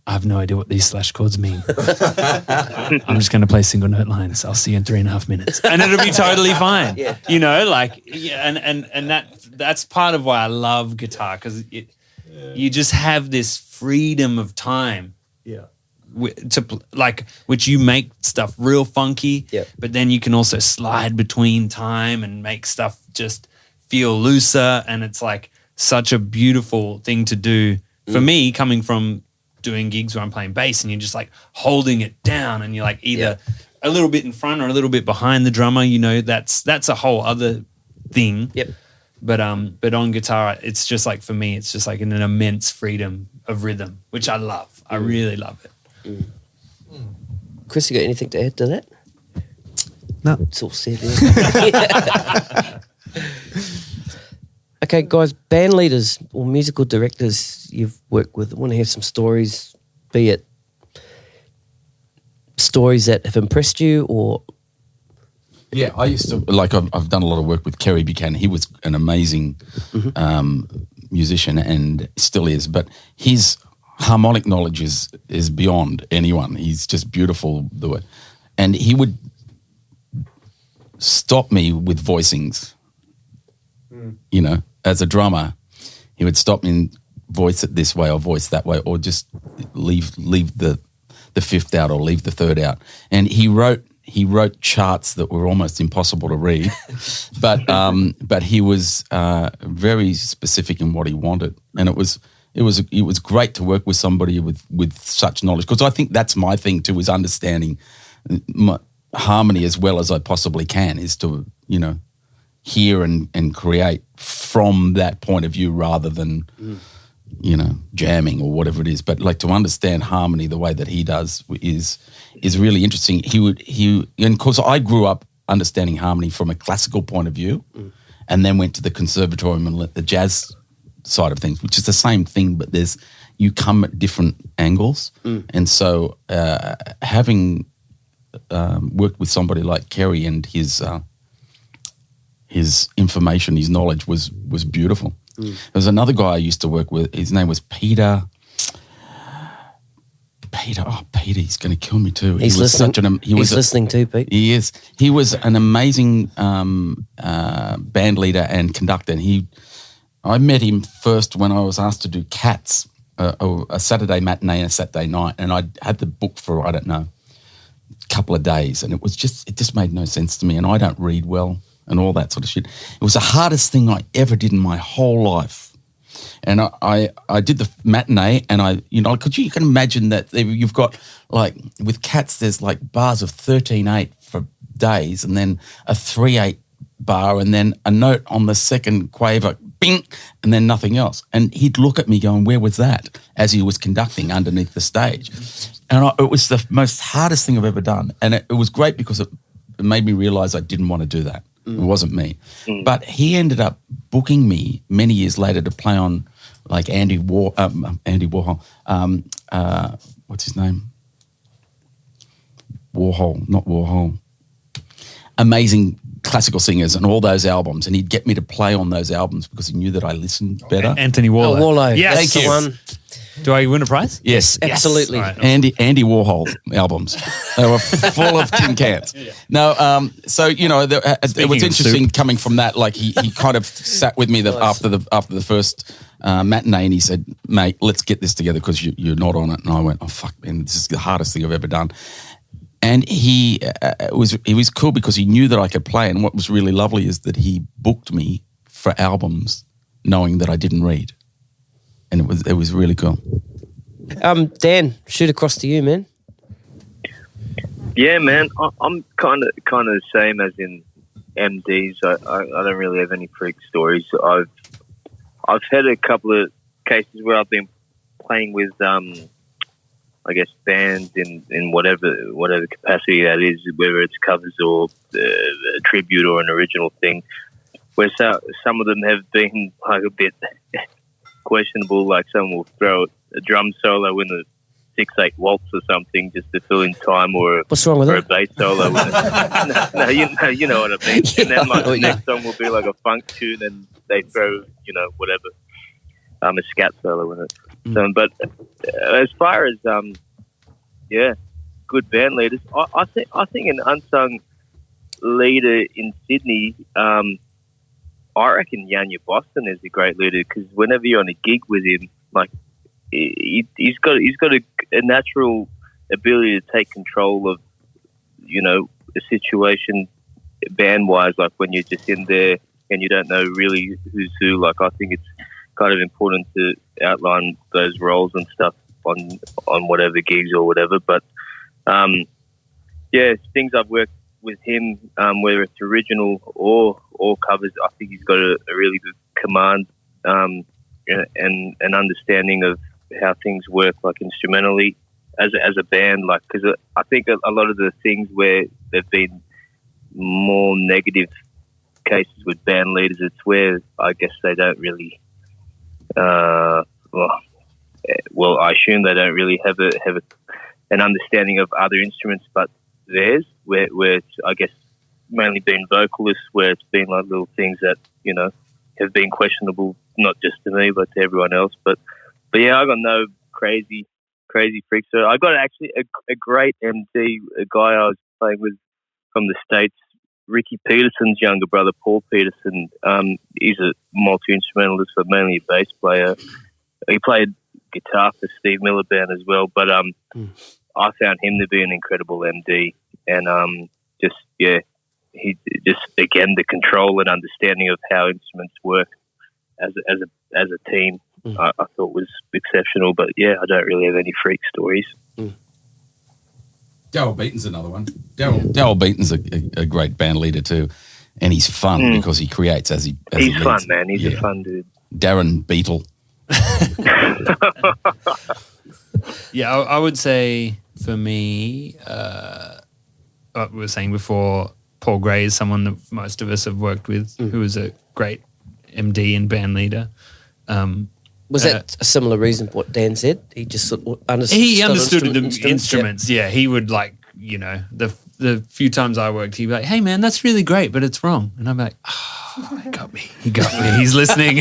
I have no idea what these slash chords mean. I'm just going to play single note lines. I'll see you in 3.5 minutes. And it'll be totally fine. Yeah. You know, like, and that's part of why I love guitar, because you just have this freedom of time. Yeah. Which you make stuff real funky, but then you can also slide between time and make stuff just feel looser, and it's like such a beautiful thing to do. For me, coming from doing gigs where I'm playing bass and you're just like holding it down and you're like either a little bit in front or a little bit behind the drummer, you know, that's a whole other thing. Yep. But on guitar, it's just like, for me, it's just like an immense freedom of rhythm, which I love. I really love it. Chris, you got anything to add to that? No. It's all said there. Okay, guys, band leaders or musical directors you've worked with, I want to hear some stories, be it stories that have impressed you or... Yeah, I used to, I've done a lot of work with Kerry Buchanan. He was an amazing musician and still is, but his harmonic knowledge is beyond anyone. He's just beautiful. And he would stop me with voicings, you know, as a drummer. He would stop me and voice it this way or voice that way, or just leave the fifth out or leave the third out. And he wrote charts that were almost impossible to read, but he was very specific in what he wanted, and it was great to work with somebody with such knowledge, because I think that's my thing too, is understanding harmony as well as I possibly can, is to, you know, hear and create from that point of view rather than you know, jamming or whatever it is. But like, to understand harmony the way that he does is really interesting. And of course I grew up understanding harmony from a classical point of view, and then went to the conservatorium and the jazz side of things, which is the same thing, but you come at different angles. And so having worked with somebody like Kerry and his information, his knowledge was beautiful. There was another guy I used to work with. His name was Peter. Oh, Peter, he's going to kill me too. He's listening. He's listening too, Pete. He is. He was an amazing band leader and conductor. And I met him first when I was asked to do Cats, a Saturday matinee and a Saturday night, and I had the book for, I don't know, a couple of days, and it just made no sense to me, and I don't read well and all that sort of shit. It was the hardest thing I ever did in my whole life. And I did the matinee, and you can imagine that you've got, like, with Cats, there's like bars of 13/8 for days, and then a 3/8 bar, and then a note on the second quaver, bing, and then nothing else. And he'd look at me going, "Where was that?" as he was conducting underneath the stage. And it was the most hardest thing I've ever done. And it was great because it made me realize I didn't want to do that. It wasn't me. But he ended up booking me many years later to play on, like, Andy Warhol. What's his name? amazing classical singers and all those albums, and he'd get me to play on those albums because he knew that I listened better. Anthony Warlow. Oh, Warlow. Yes. That's the one. Do I win a prize? Yes, Absolutely. All right. Andy Warhol albums. They were full of tin cans. No, so it was interesting coming from that. Like he kind of sat with me after the first matinee, and he said, "Mate, let's get this together because you're not on it." And I went, "Oh fuck, man, this is the hardest thing I've ever done." And he was cool because he knew that I could play. And what was really lovely is that he booked me for albums, knowing that I didn't read. And it was really cool. Dan, shoot across to you, man. Yeah, man, I'm kind of the same as in MDs. I don't really have any freak stories. I've had a couple of cases where I've been playing with I guess bands in whatever capacity that is, whether it's covers or a tribute or an original thing, where some of them have been like a bit questionable. Like someone will throw a drum solo in a 6/8 waltz or something just to fill in time, or what's wrong with a it? bass solo. In it. You know what I mean. And then like the next song will be like a funk tune, and they throw whatever a scat solo in it. So, but as far as good band leaders, I think an unsung leader in Sydney. I reckon Yanya Boston is a great leader because whenever you're on a gig with him, like he's got a natural ability to take control of a situation band wise. Like when you're just in there and you don't know really who's who. Like I think it's kind of important to outline those roles and stuff on whatever gigs or whatever. But things I've worked with him, whether it's original or covers, I think he's got a really good command and an understanding of how things work, like instrumentally as a band. Like, because I think a lot of the things where there've been more negative cases with band leaders, it's where I guess they don't really. I assume they don't really have an understanding of other instruments, but theirs, where it's, I guess, mainly been vocalists, where it's been like little things that have been questionable, not just to me but to everyone else. But yeah, I got no crazy freaks. So I got actually a great MD, a guy I was playing with from the States, Ricky Peterson's younger brother, Paul Peterson. He's a multi-instrumentalist, but mainly a bass player. He played guitar for Steve Miller Band as well, but I found him to be an incredible MD, and he just again the control and understanding of how instruments work as a team. I thought was exceptional. But yeah, I don't really have any freak stories. Daryl Beaton's another one. Daryl Beaton's a great band leader too, and he's fun because he creates as he he's leads. Fun, man. He's a fun dude. Darren Beetle. Yeah, I would say for me, what we were saying before, Paul Gray is someone that most of us have worked with, who is a great MD and band leader. Was that a similar reason for what Dan said? He just sort of understood. He understood the instruments. Yeah, he would the few times I worked, he'd be like, "Hey man, that's really great, but it's wrong." And I'm like, "Oh, he got me. He's listening."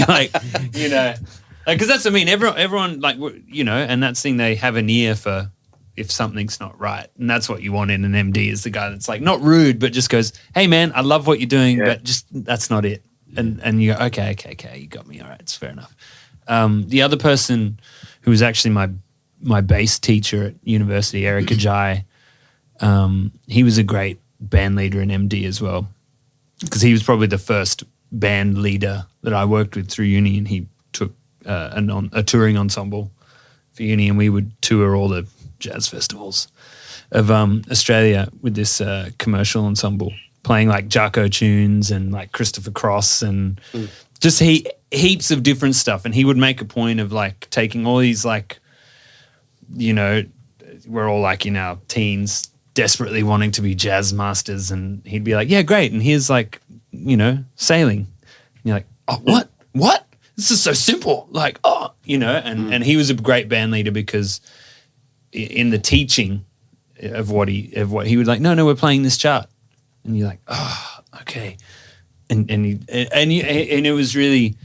Because that's what I mean. Everyone and that's the thing, they have an ear for if something's not right, and that's what you want in an MD, is the guy that's like not rude, but just goes, "Hey man, I love what you're doing, but just that's not it." And you go, okay, you got me. All right, it's fair enough. The other person who was actually my bass teacher at university, Eric Ajay, he was a great band leader and MD as well, because he was probably the first band leader that I worked with through uni, and he took a touring ensemble for uni, and we would tour all the jazz festivals of Australia with this commercial ensemble, playing like Jarko tunes and like Christopher Cross and just heaps of different stuff. And he would make a point of like taking all these like, we're all like in our teens desperately wanting to be jazz masters, and he'd be like, yeah, great. And here's like, sailing. And you're like, oh, what? This is so simple. Like, and he was a great band leader because in the teaching, of what he would like. No, we're playing this chart, and you're like, oh, okay, and it was really,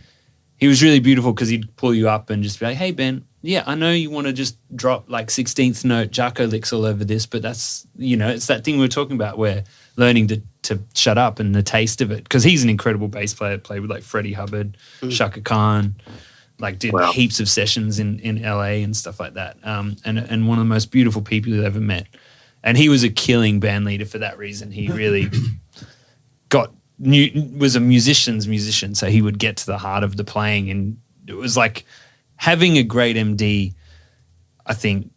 he was really beautiful because he'd pull you up and just be like, hey Ben, yeah, I know you want to just drop like 16th note Jarko licks all over this, but that's, it's that thing we were talking about where learning to shut up and the taste of it, because he's an incredible bass player, played with like Freddie Hubbard, Shaka Khan, like did heaps of sessions in LA and stuff like that, and one of the most beautiful people you've ever met. And he was a killing band leader for that reason. He really was a musician's musician, so he would get to the heart of the playing, and it was like having a great MD, I think,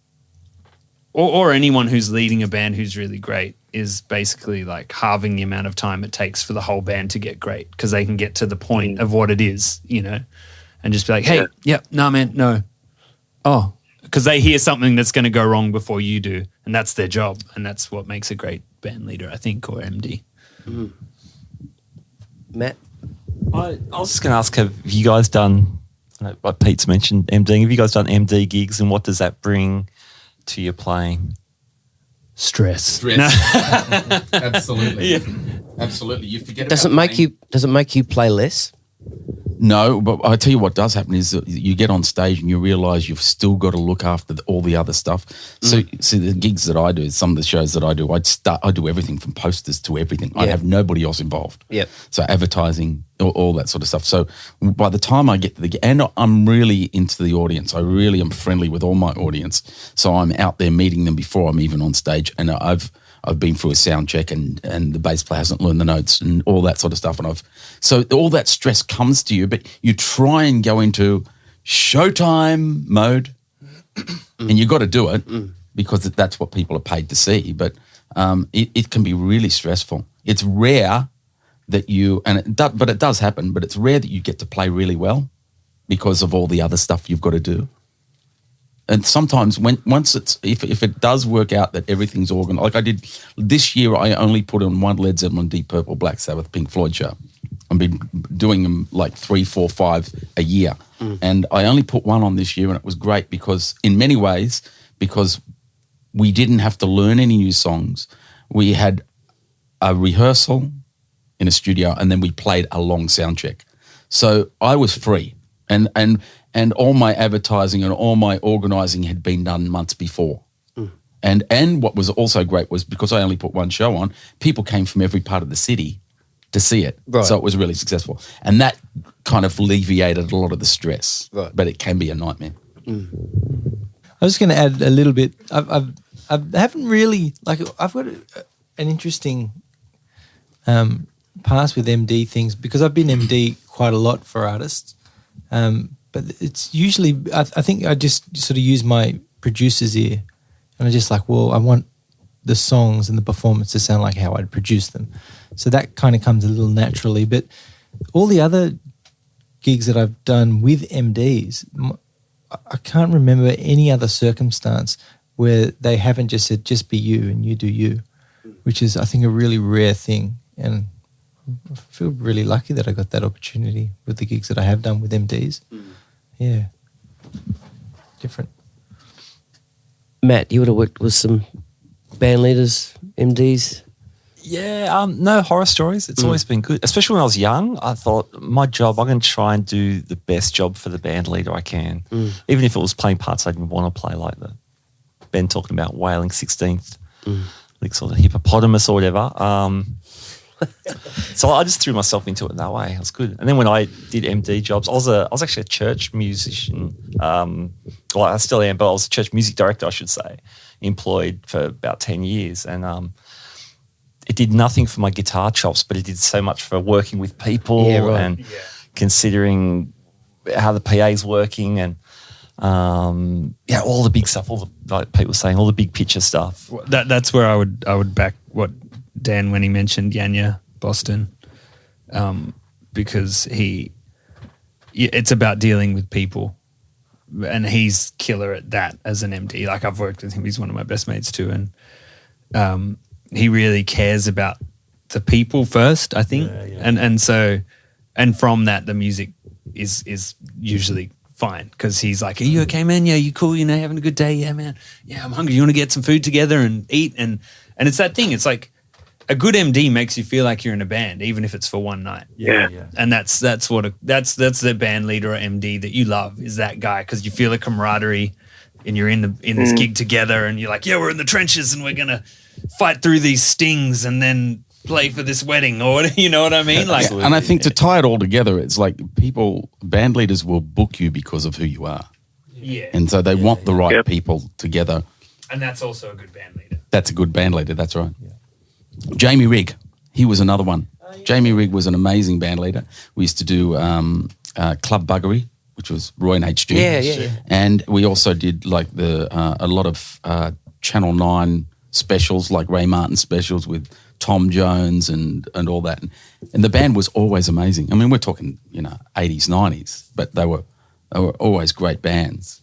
or anyone who's leading a band who's really great, is basically like halving the amount of time it takes for the whole band to get great, because they can get to the point of what it is, and just be like, hey, no, man, no. Oh, because they hear something that's going to go wrong before you do, and that's their job, and that's what makes a great band leader, I think, or MD. Mm. Matt? I was just going to ask, have you guys done, like Pete's mentioned MDing, have you guys done MD gigs, and what does that bring to your playing? Stress. No. Absolutely. Yeah. Absolutely. You forget does it make you play less? No, but I tell you what does happen is that you get on stage and you realise you've still got to look after all the other stuff. So, the gigs that I do, some of the shows that I do, I do everything from posters to everything. I have nobody else involved. Yep. So advertising, all that sort of stuff. So by the time I get to the gig, and I'm really into the audience, I really am friendly with all my audience. So I'm out there meeting them before I'm even on stage, and I've been through a sound check and the bass player hasn't learned the notes and all that sort of stuff. And so all that stress comes to you, but you try and go into showtime mode and you got to do it because that's what people are paid to see. But it can be really stressful. It's rare that but it does happen, but it's rare that you get to play really well because of all the other stuff you've got to do. And sometimes if it does work out that everything's organized, like I did this year, I only put on one Led Zeppelin, Deep Purple, Black Sabbath, Pink Floyd show. I've been doing them like 3, 4, 5 a year. And I only put one on this year, and it was great because in many ways, because we didn't have to learn any new songs. We had a rehearsal in a studio and then we played a long sound check. So I was free. And all my advertising and all my organising had been done months before. And what was also great was because I only put one show on, people came from every part of the city to see it. Right. So it was really successful. And that kind of alleviated a lot of the stress. Right. But it can be a nightmare. I was going to add a little bit. I haven't really, I've got an interesting past with MD things because I've been MD quite a lot for artists. But it's usually, I think I just sort of use my producer's ear, and I'm just like, well, I want the songs and the performance to sound like how I'd produce them. So that kind of comes a little naturally. But all the other gigs that I've done with MDs, I can't remember any other circumstance where they haven't just said, just be you and you do you, which is, I think, a really rare thing. And I feel really lucky that I got that opportunity with the gigs that I have done with MDs. Yeah. Different. Matt, you would have worked with some band leaders, MDs? Yeah, no horror stories. It's always been good. Especially when I was young, I thought my job, I'm going to try and do the best job for the band leader I can. Even if it was playing parts I didn't want to play, like the Ben talking about wailing 16th, like sort of hippopotamus or whatever. So I just threw myself into it that way. It was good. And then when I did MD jobs, I was actually a church musician. Well, I still am, but I was a church music director, I should say, employed for about 10 years. And it did nothing for my guitar chops, but it did so much for working with people and considering how the PA's working and all the big stuff, all the, like Pete was saying, all the big picture stuff. That's where I would back what Dan when he mentioned Yanya Boston, because it's about dealing with people, and he's killer at that as an MD. Like I've worked with him; he's one of my best mates too, and he really cares about the people first, I think, and so from that the music is usually fine because he's like, "Are you okay, man? Yeah, you cool? You know, having a good day? Yeah, man. Yeah, I'm hungry. You want to get some food together and eat?" And it's that thing. It's like a good MD makes you feel like you're in a band, even if it's for one night. Yeah. And that's the band leader or MD that you love is that guy because you feel a camaraderie and you're in this gig together and you're like, yeah, we're in the trenches and we're gonna fight through these stings and then play for this wedding or you know what I mean? Like, and I think to tie it all together, it's like band leaders will book you because of who you are. Yeah. And so they want the right people together. And that's also a good band leader. That's a good band leader, that's right. Yeah. Jamie Rigg, he was another one. Jamie Rigg was an amazing band leader. We used to do Club Buggery, which was Roy and HG. Yeah. And we also did like a lot of Channel 9 specials, like Ray Martin specials with Tom Jones and all that. And the band was always amazing. I mean, we're talking, 80s, 90s, but they were always great bands.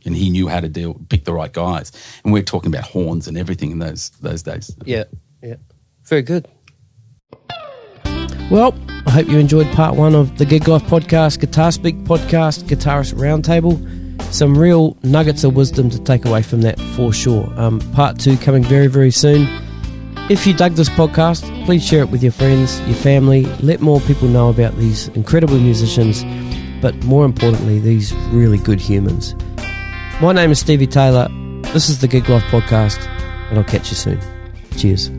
And he knew how to pick the right guys. And we're talking about horns and everything in those days. Yeah. Very good. Well, I hope you enjoyed part 1 of the Gig Life podcast, Guitar Speak podcast, Guitarist Roundtable. Some real nuggets of wisdom to take away from that for sure. Part 2 coming very, very soon. If you dug this podcast, please share it with your friends, your family. Let more people know about these incredible musicians, but more importantly, these really good humans. My name is Stevie Taylor. This is the Gig Life podcast, and I'll catch you soon. Cheers.